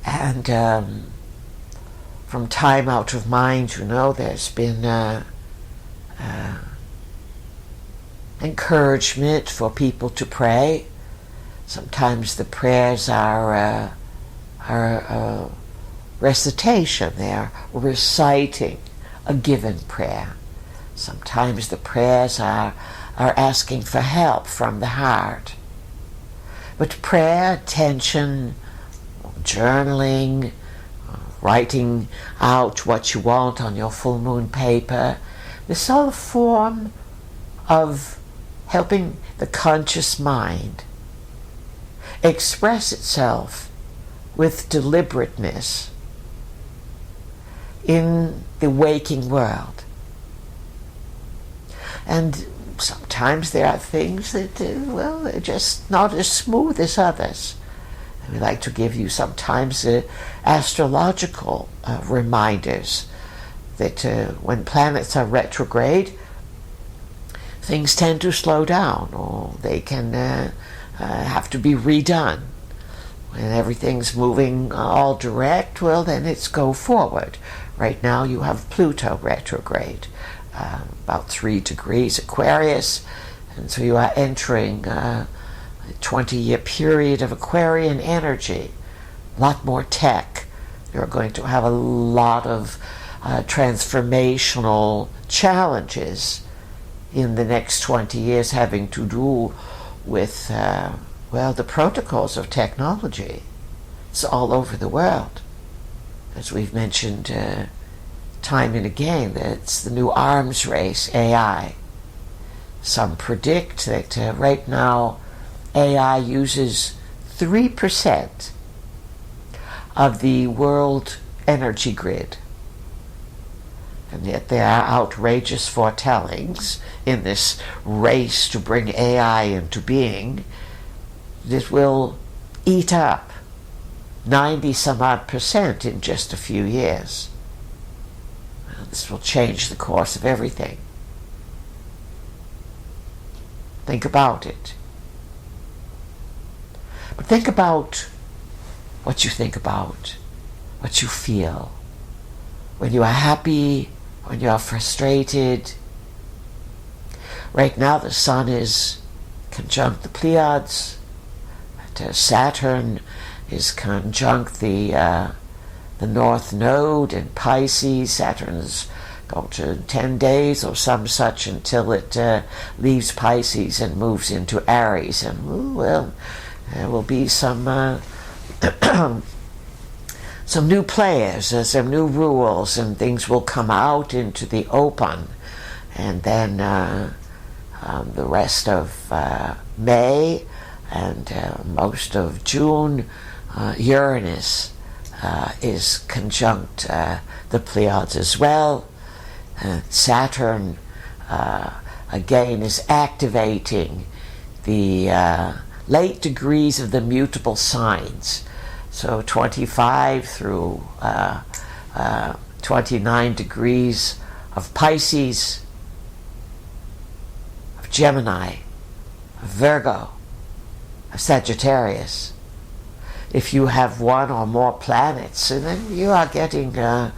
And from time out of mind, there's been encouragement for people to pray. Sometimes the prayers are recitation. They're reciting a given prayer. Sometimes the prayers are asking for help from the heart. But prayer, attention, journaling, writing out what you want on your full moon paper, this is all a form of helping the conscious mind express itself with deliberateness in the waking world. And sometimes there are things that, they're just not as smooth as others. And we like to give you sometimes astrological reminders that when planets are retrograde, things tend to slow down, or they can have to be redone. When everything's moving all direct, well, then it's go forward. Right now you have Pluto retrograde, about 3 degrees Aquarius, and so you are entering a 20-year period of Aquarian energy. A lot more tech. You're going to have a lot of transformational challenges in the next 20 years having to do with, the protocols of technology. It's all over the world. As we've mentioned time and again, it's the new arms race, AI. Some predict that right now AI uses 3% of the world energy grid. And yet there are outrageous foretellings in this race to bring AI into being that will eat up 90-some-odd% in just a few years. Well, this will change the course of everything. Think about it. But think about what you think about, what you feel. When you are happy, when you are frustrated. Right now the sun is conjunct the Pleiades. Saturn is conjunct the North Node in Pisces. Saturn's going to 10 days or some such until it leaves Pisces and moves into Aries. And there will be some new players, some new rules, and things will come out into the open. And then the rest of May and most of June, Uranus is conjunct the Pleiades as well. Saturn again is activating the late degrees of the mutable signs. So 25 through 29 degrees of Pisces, of Gemini, of Virgo, Sagittarius. If you have one or more planets, then you are getting a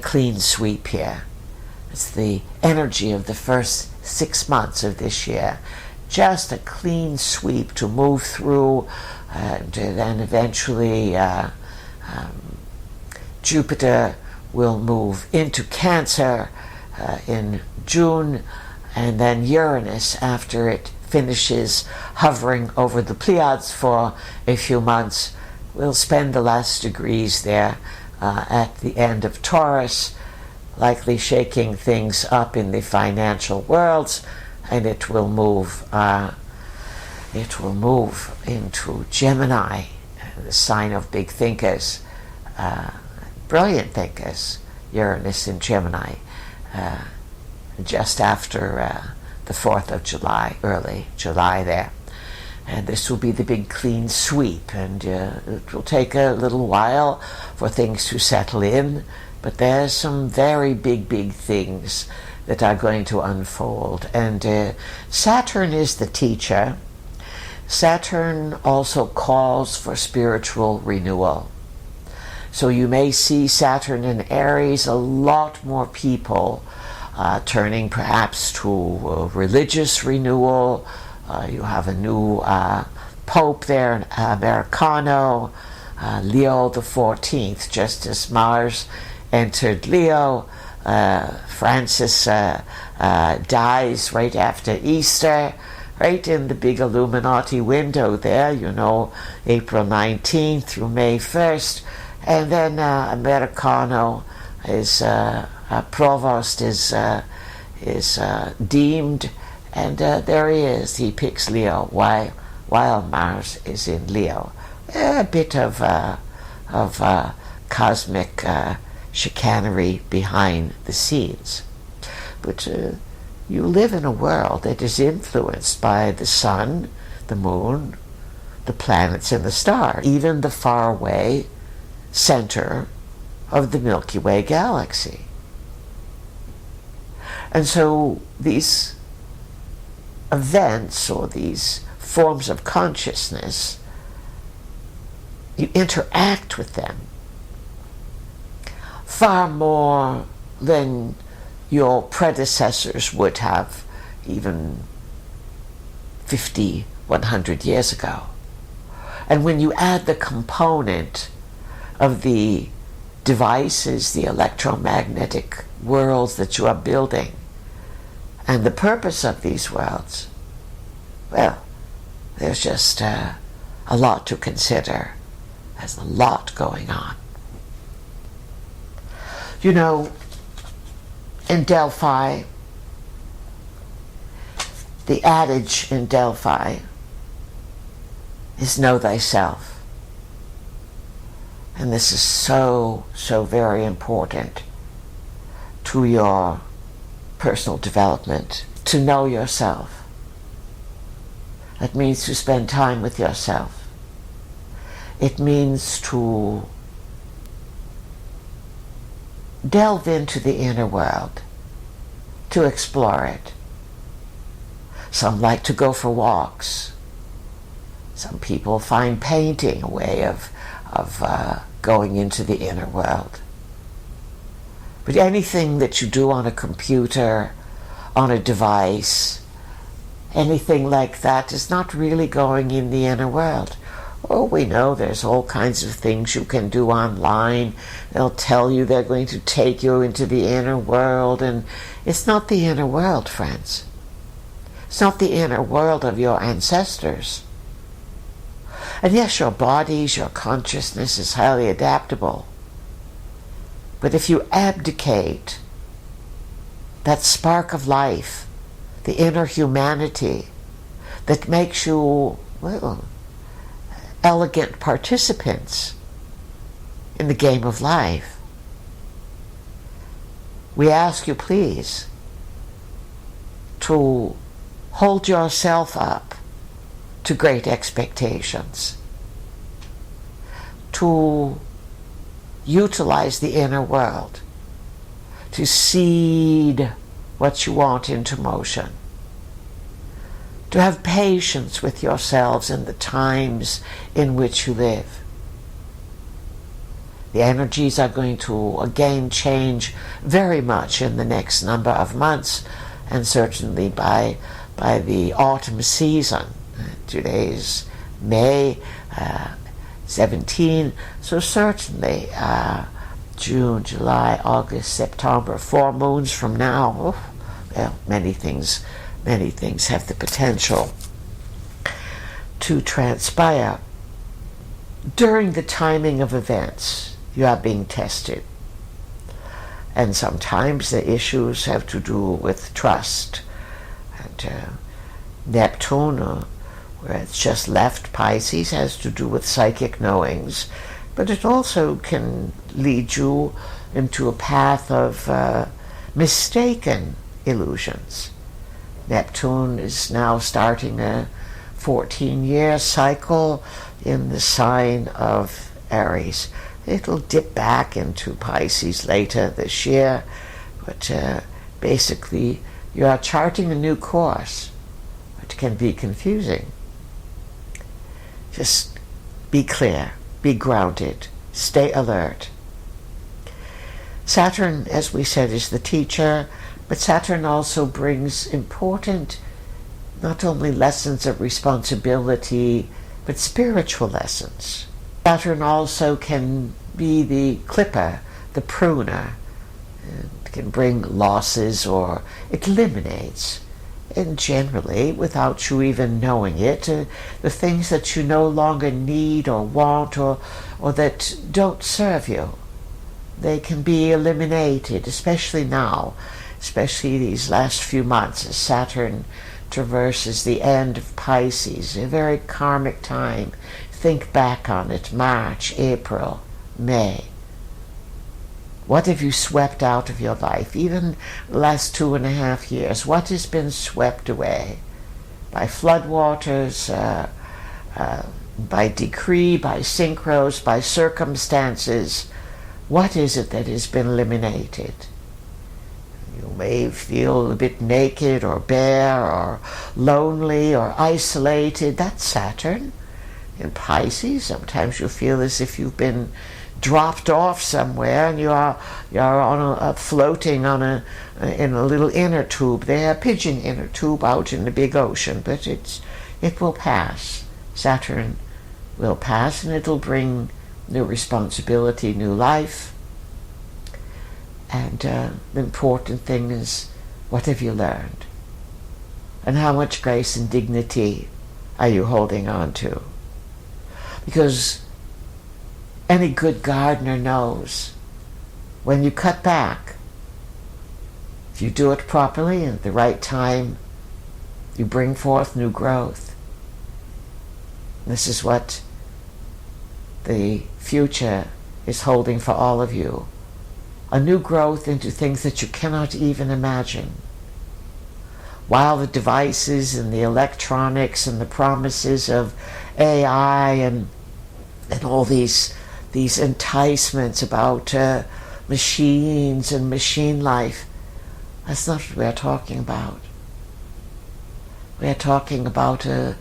clean sweep here. It's the energy of the first 6 months of this year. Just a clean sweep to move through, and then eventually Jupiter will move into Cancer in June, and then Uranus, after it finishes hovering over the Pleiades for a few months, will spend the last degrees there at the end of Taurus, likely shaking things up in the financial worlds, and it will move into Gemini, the sign of big thinkers, brilliant thinkers. Uranus in Gemini, just after the 4th of July, early July there. And this will be the big clean sweep, and it will take a little while for things to settle in, but there's some very big things that are going to unfold. And Saturn is the teacher. Saturn also calls for spiritual renewal. So you may see Saturn in Aries, a lot more people turning perhaps to religious renewal. You have a new Pope there, an Americano, Leo the 14th, just as Mars entered Leo. Francis dies right after Easter, right in the big Illuminati window there, April 19th through May 1st. And then Americano is Provost is deemed, and there he is. He picks Leo while Mars is in Leo. A bit of cosmic chicanery behind the scenes. But you live in a world that is influenced by the sun, the moon, the planets, and the stars, even the faraway center of the Milky Way galaxy. And so these events, or these forms of consciousness, you interact with them far more than your predecessors would have even 50, 100 years ago. And when you add the component of the devices, the electromagnetic worlds that you are building, and the purpose of these worlds, well, there's just a lot to consider. There's a lot going on. In Delphi, the adage in Delphi is know thyself. And this is so very important to your personal development, to know yourself. It means to spend time with yourself. It means to delve into the inner world, to explore it. Some like to go for walks. Some people find painting a way of going into the inner world. But anything that you do on a computer, on a device, anything like that is not really going in the inner world. Oh, we know there's all kinds of things you can do online. They'll tell you they're going to take you into the inner world, and it's not the inner world, friends. It's not the inner world of your ancestors. And yes, your bodies, your consciousness is highly adaptable. But if you abdicate that spark of life, the inner humanity that makes you, elegant participants in the game of life, we ask you please to hold yourself up to great expectations, to utilize the inner world, to seed what you want into motion, to have patience with yourselves and the times in which you live. The energies are going to again change very much in the next number of months, and certainly by the autumn season. Today's May 17, so certainly June, July, August, September, 4 moons from now, well, many things have the potential to transpire. During the timing of events, you are being tested. And sometimes the issues have to do with trust. And Neptune, where it's just left Pisces, has to do with psychic knowings. But it also can lead you into a path of mistaken illusions. Neptune is now starting a 14-year cycle in the sign of Aries. It'll dip back into Pisces later this year, but basically you are charting a new course, which can be confusing. Just be clear, be grounded, stay alert. Saturn, as we said, is the teacher, but Saturn also brings important, not only lessons of responsibility, but spiritual lessons. Saturn also can be the clipper, the pruner. It can bring losses, or it eliminates, and generally, without you even knowing it, the things that you no longer need or want, or that don't serve you. They can be eliminated, especially now, especially these last few months as Saturn traverses the end of Pisces, a very karmic time. Think back on it, March, April, May. What have you swept out of your life, even the last 2.5 years? What has been swept away by floodwaters, by decree, by synchros, by circumstances? What is it that has been eliminated? You may feel a bit naked or bare or lonely or isolated. That's Saturn. In Pisces, sometimes you feel as if you've been dropped off somewhere and you're on floating on in a little inner tube there, a pigeon inner tube out in the big ocean. But it will pass. Saturn will pass, and it'll bring new responsibility, new life. And the important thing is, what have you learned? And how much grace and dignity are you holding on to? Because any good gardener knows when you cut back, if you do it properly and at the right time, you bring forth new growth. This is what the future is holding for all of you. A new growth into things that you cannot even imagine. While the devices and the electronics and the promises of AI and all these enticements about machines and machine life, that's not what we're talking about. We're talking about a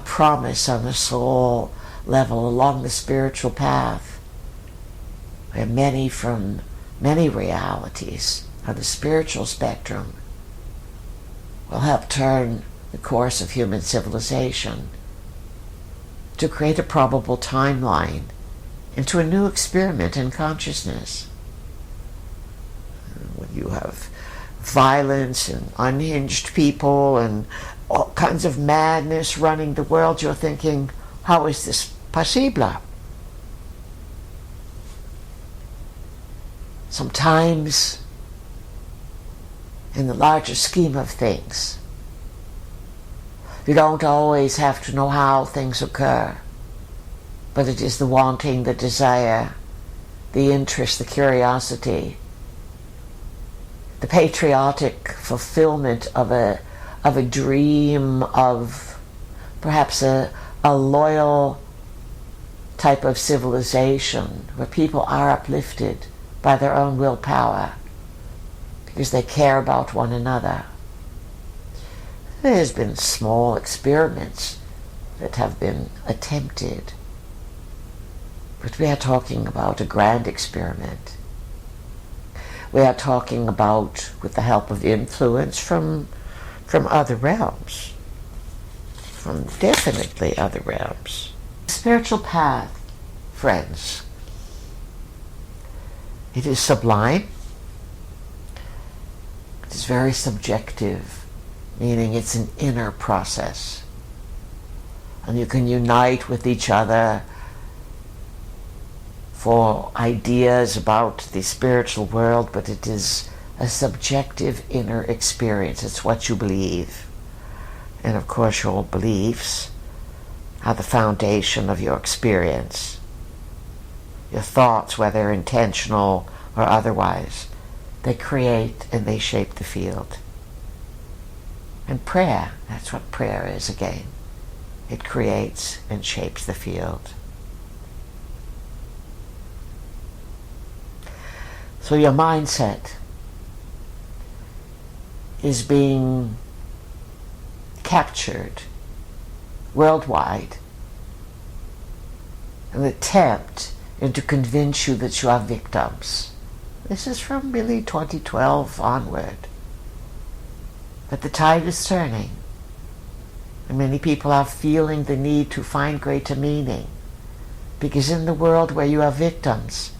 promise on the soul level along the spiritual path, where many from many realities on the spiritual spectrum will help turn the course of human civilization to create a probable timeline into a new experiment in consciousness. When you have violence and unhinged people and all kinds of madness running the world, you're thinking, how is this possible? Sometimes, in the larger scheme of things, you don't always have to know how things occur, but it is the wanting, the desire, the interest, the curiosity, the patriotic fulfillment of a dream, of perhaps a loyal type of civilization where people are uplifted by their own willpower because they care about one another. There's been small experiments that have been attempted, but we are talking about a grand experiment. We are talking about, with the help of influence from other realms, from definitely other realms. Spiritual path, friends, it is sublime. It is very subjective, meaning it's an inner process. And you can unite with each other for ideas about the spiritual world, but it is a subjective inner experience. It's what you believe. And of course your beliefs are the foundation of your experience. Your thoughts, whether intentional or otherwise, they create and they shape the field. And prayer, that's what prayer is again. It creates and shapes the field. So your mindset is being captured worldwide, an attempt to convince you that you are victims. This is from really 2012 onward. But the tide is turning, and many people are feeling the need to find greater meaning, because in the world where you are victims,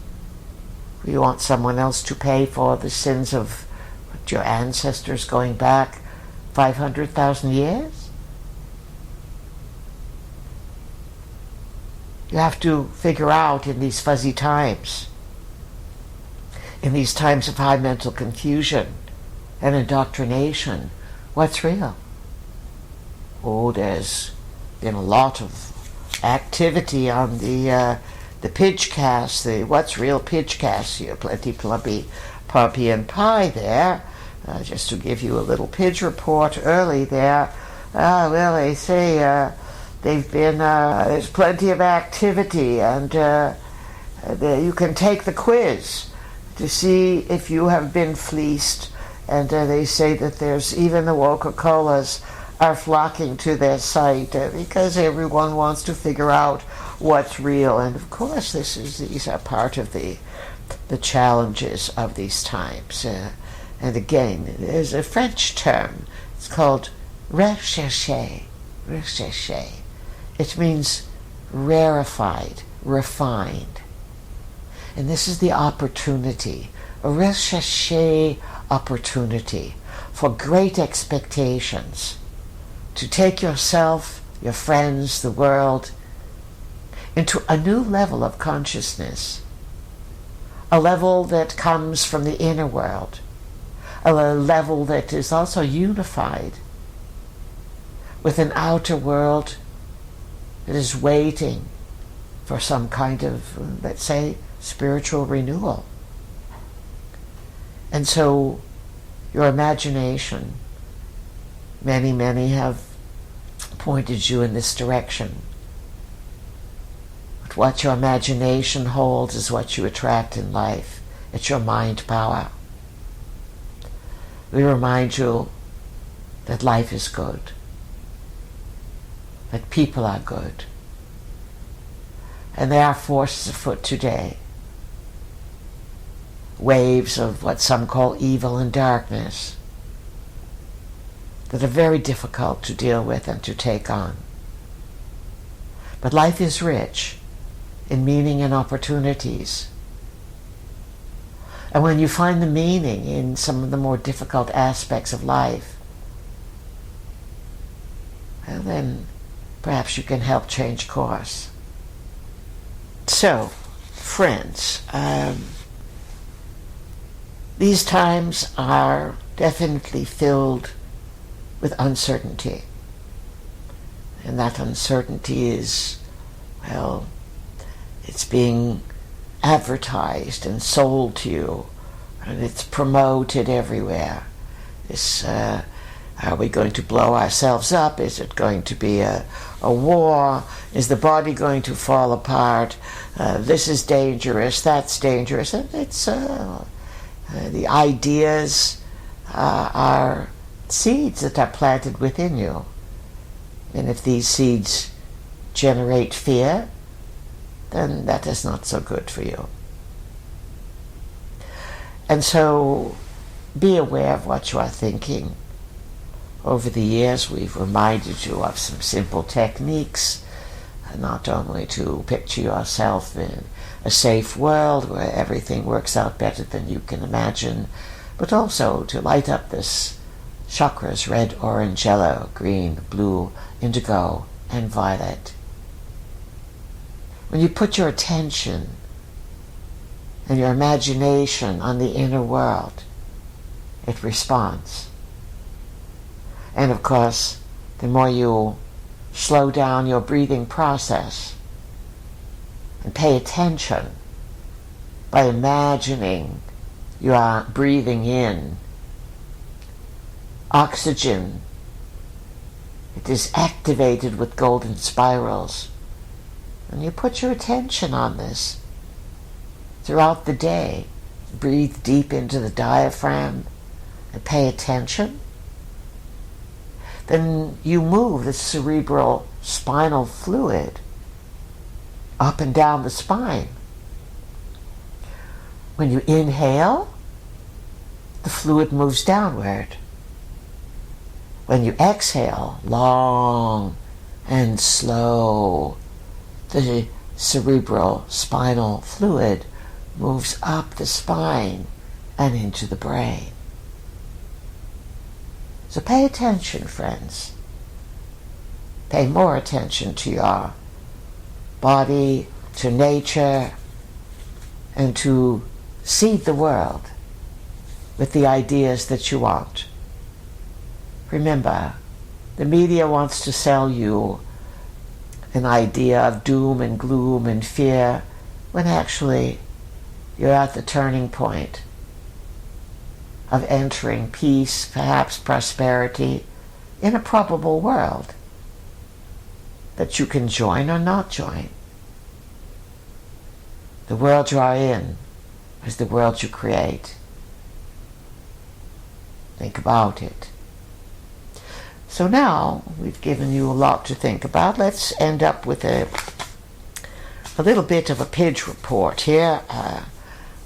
you want someone else to pay for the sins of your ancestors going back 500,000 years? You have to figure out in these fuzzy times, in these times of high mental confusion and indoctrination, what's real. Oh, there's been a lot of activity on the Pidgecast, the What's Real Pidgecast. You have plenty puppy and pie there. Just to give you a little Pidge report early there. Well, they say they've been, there's plenty of activity, and you can take the quiz to see if you have been fleeced. And they say that there's even the Coca-Colas are flocking to their site because everyone wants to figure out what's real. And of course, these are part of the challenges of these times. And again, there's a French term. It's called recherché. Recherché. It means rarefied, refined. And this is the opportunity, a recherché opportunity for great expectations, to take yourself, your friends, the world, into a new level of consciousness, a level that comes from the inner world, a level that is also unified with an outer world that is waiting for some kind of, let's say, spiritual renewal. And so your imagination, many have pointed you in this direction. But what your imagination holds is what you attract in life. It's your mind power. We remind you that life is good, that people are good, and there are forces afoot today, waves of what some call evil and darkness, that are very difficult to deal with and to take on. But life is rich in meaning and opportunities. And when you find the meaning in some of the more difficult aspects of life, well, then perhaps you can help change course. So, friends, these times are definitely filled with uncertainty. And that uncertainty is, well, it's being advertised and sold to you, and it's promoted everywhere. Are we going to blow ourselves up? Is it going to be a war? Is the body going to fall apart? This is dangerous, that's dangerous. And it's the ideas are seeds that are planted within you. And if these seeds generate fear, then that is not so good for you. And so be aware of what you are thinking. Over the years, we've reminded you of some simple techniques, not only to picture yourself in a safe world where everything works out better than you can imagine, but also to light up this chakras: red, orange, yellow, green, blue, indigo, and violet. When you put your attention and your imagination on the inner world, it responds. And of course, the more you slow down your breathing process and pay attention by imagining you are breathing in oxygen. It is activated with golden spirals. And you put your attention on this throughout the day. Breathe deep into the diaphragm and pay attention. Then you move the cerebral spinal fluid up and down the spine. When you inhale, the fluid moves downward. When you exhale, long and slow, the cerebral spinal fluid moves up the spine and into the brain. So pay attention, friends. Pay more attention to your body, to nature, and to seed the world with the ideas that you want. Remember, the media wants to sell you an idea of doom and gloom and fear, when actually you're at the turning point of entering peace, perhaps prosperity, in a probable world that you can join or not join. The world you are in is the world you create. Think about it. So now we've given you a lot to think about. Let's end up with a little bit of a Pidge report here.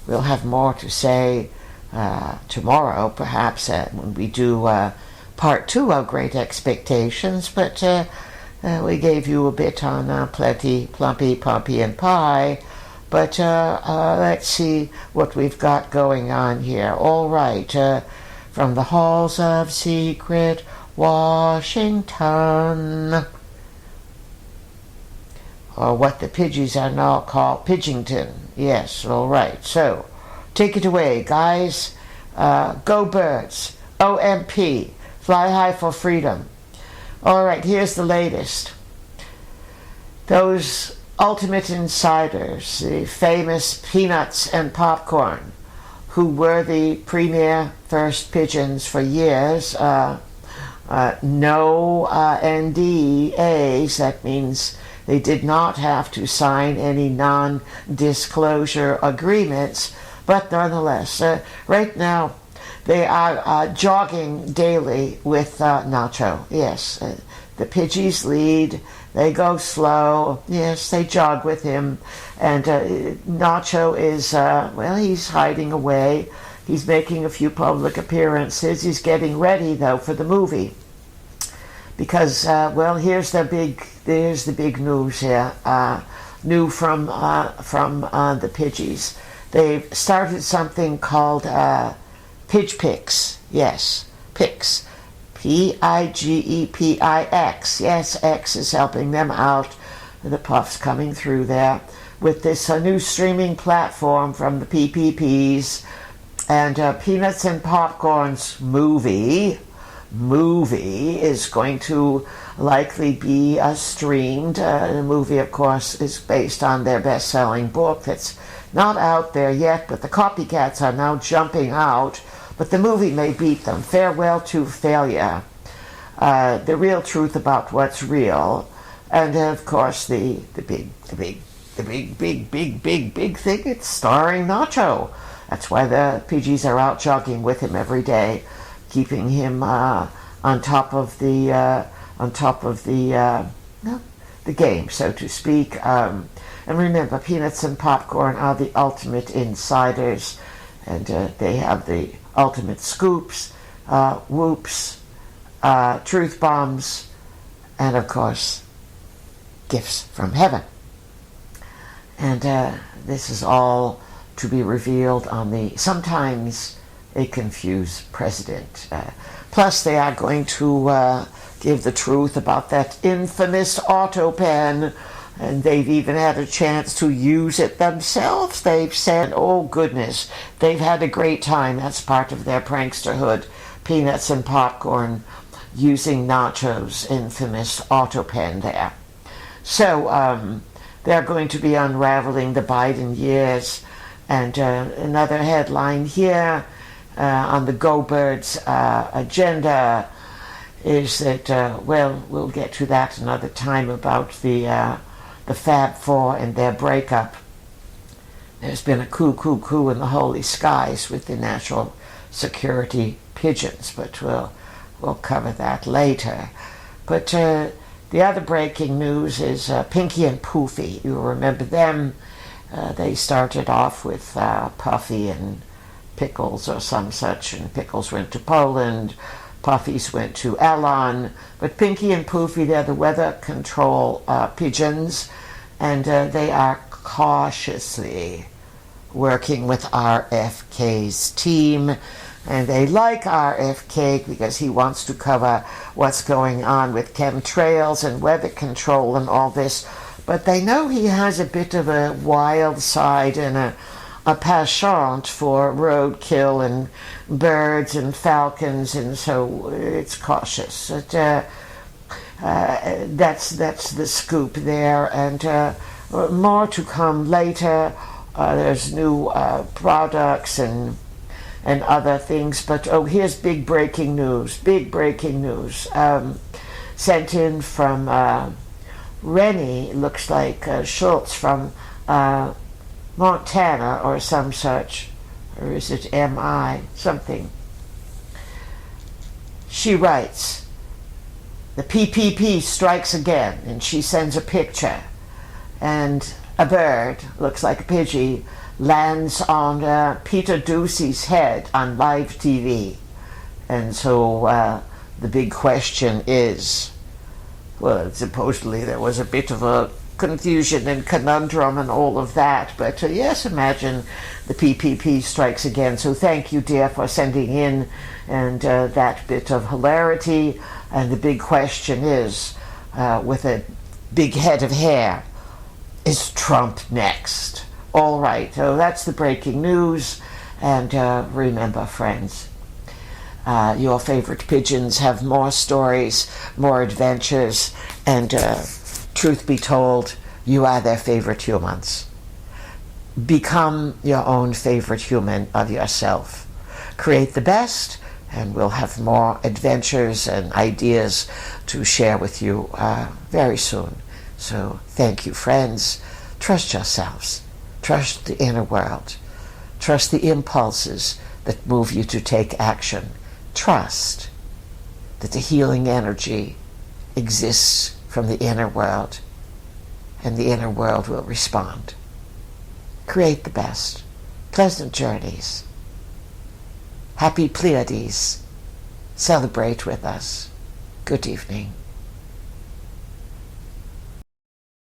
We'll have more to say tomorrow, perhaps, when we do part 2 of Great Expectations, but we gave you a bit on Plenty, Plumpy, Pumpy, and Pie. But let's see what we've got going on here. All right, from the halls of secret Washington, or what the Pidgeys are now called, Pidgington. Yes, all right. So, take it away, guys. Go Birds. OMP. Fly high for freedom. All right, here's the latest. Those ultimate insiders, the famous Peanuts and Popcorn, who were the premier first pigeons for years, no NDAs, that means they did not have to sign any non-disclosure agreements, but nonetheless, right now they are jogging daily with Nacho. Yes, the Pidgeys lead, they go slow, yes, they jog with him, and Nacho is, he's hiding away. He's making a few public appearances. He's getting ready, though, for the movie. Because, here's the big news here. New from the Pidgeys. They've started something called Pidge Pix. Yes, Pix. Pigepix. Yes, X is helping them out. The Puff's coming through there with this new streaming platform from the PPPs. And Peanuts and Popcorn's movie is going to likely be streamed. The movie, of course, is based on their best-selling book that's not out there yet, but the copycats are now jumping out. But the movie may beat them. Farewell to failure. The real truth about what's real. And, of course, the big thing, it's starring Nacho. That's why the Pidgeys are out jogging with him every day keeping him on top of the game, so to speak. And remember, peanuts and popcorn are the ultimate insiders, and they have the ultimate scoops, whoops, truth bombs, and of course, gifts from heaven. And this is all to be revealed on the sometimes a confused president. Plus, they are going to give the truth about that infamous auto pen, and they've even had a chance to use it themselves. They've said, oh goodness, they've had a great time. That's part of their pranksterhood. Peanuts and popcorn using Nacho's infamous auto pen there. So they're going to be unraveling the Biden years. And another headline here on the Go Birds agenda is that, we'll get to that another time about the Fab Four and their breakup. There's been a coup in the holy skies with the national security pigeons, but we'll cover that later. But the other breaking news is Pinky and Poofy. You remember them? They started off with Puffy and Pickles or some such, and Pickles went to Poland, Puffy's went to Elon, but Pinky and Poofy, they're the weather control pigeons, and they are cautiously working with RFK's team, and they like RFK because he wants to cover what's going on with chemtrails and weather control and all this, but they know he has a bit of a wild side and a penchant for roadkill and birds and falcons, and so it's cautious. That's the scoop there, and more to come later. There's new products and other things, but here's big breaking news. Sent in from Rennie, looks like Schultz from Montana or some such, or is it M.I. something? She writes, the PPP strikes again, and she sends a picture, and a bird, looks like a Pidgey, lands on Peter Ducey's head on live TV. And so the big question is, well, supposedly there was a bit of a confusion and conundrum and all of that, but yes, imagine the PPP strikes again. So thank you, dear, for sending in and that bit of hilarity. And the big question is, with a big head of hair, is Trump next? All right, so that's the breaking news. And remember, friends, your favorite pigeons have more stories, more adventures, and truth be told, you are their favorite humans. Become your own favorite human of yourself. Create the best, and we'll have more adventures and ideas to share with you very soon. So thank you, friends. Trust yourselves. Trust the inner world. Trust the impulses that move you to take action. Trust that the healing energy exists from the inner world, and the inner world will respond. Create the best. Pleasant journeys. Happy Pleiades. Celebrate with us. Good evening.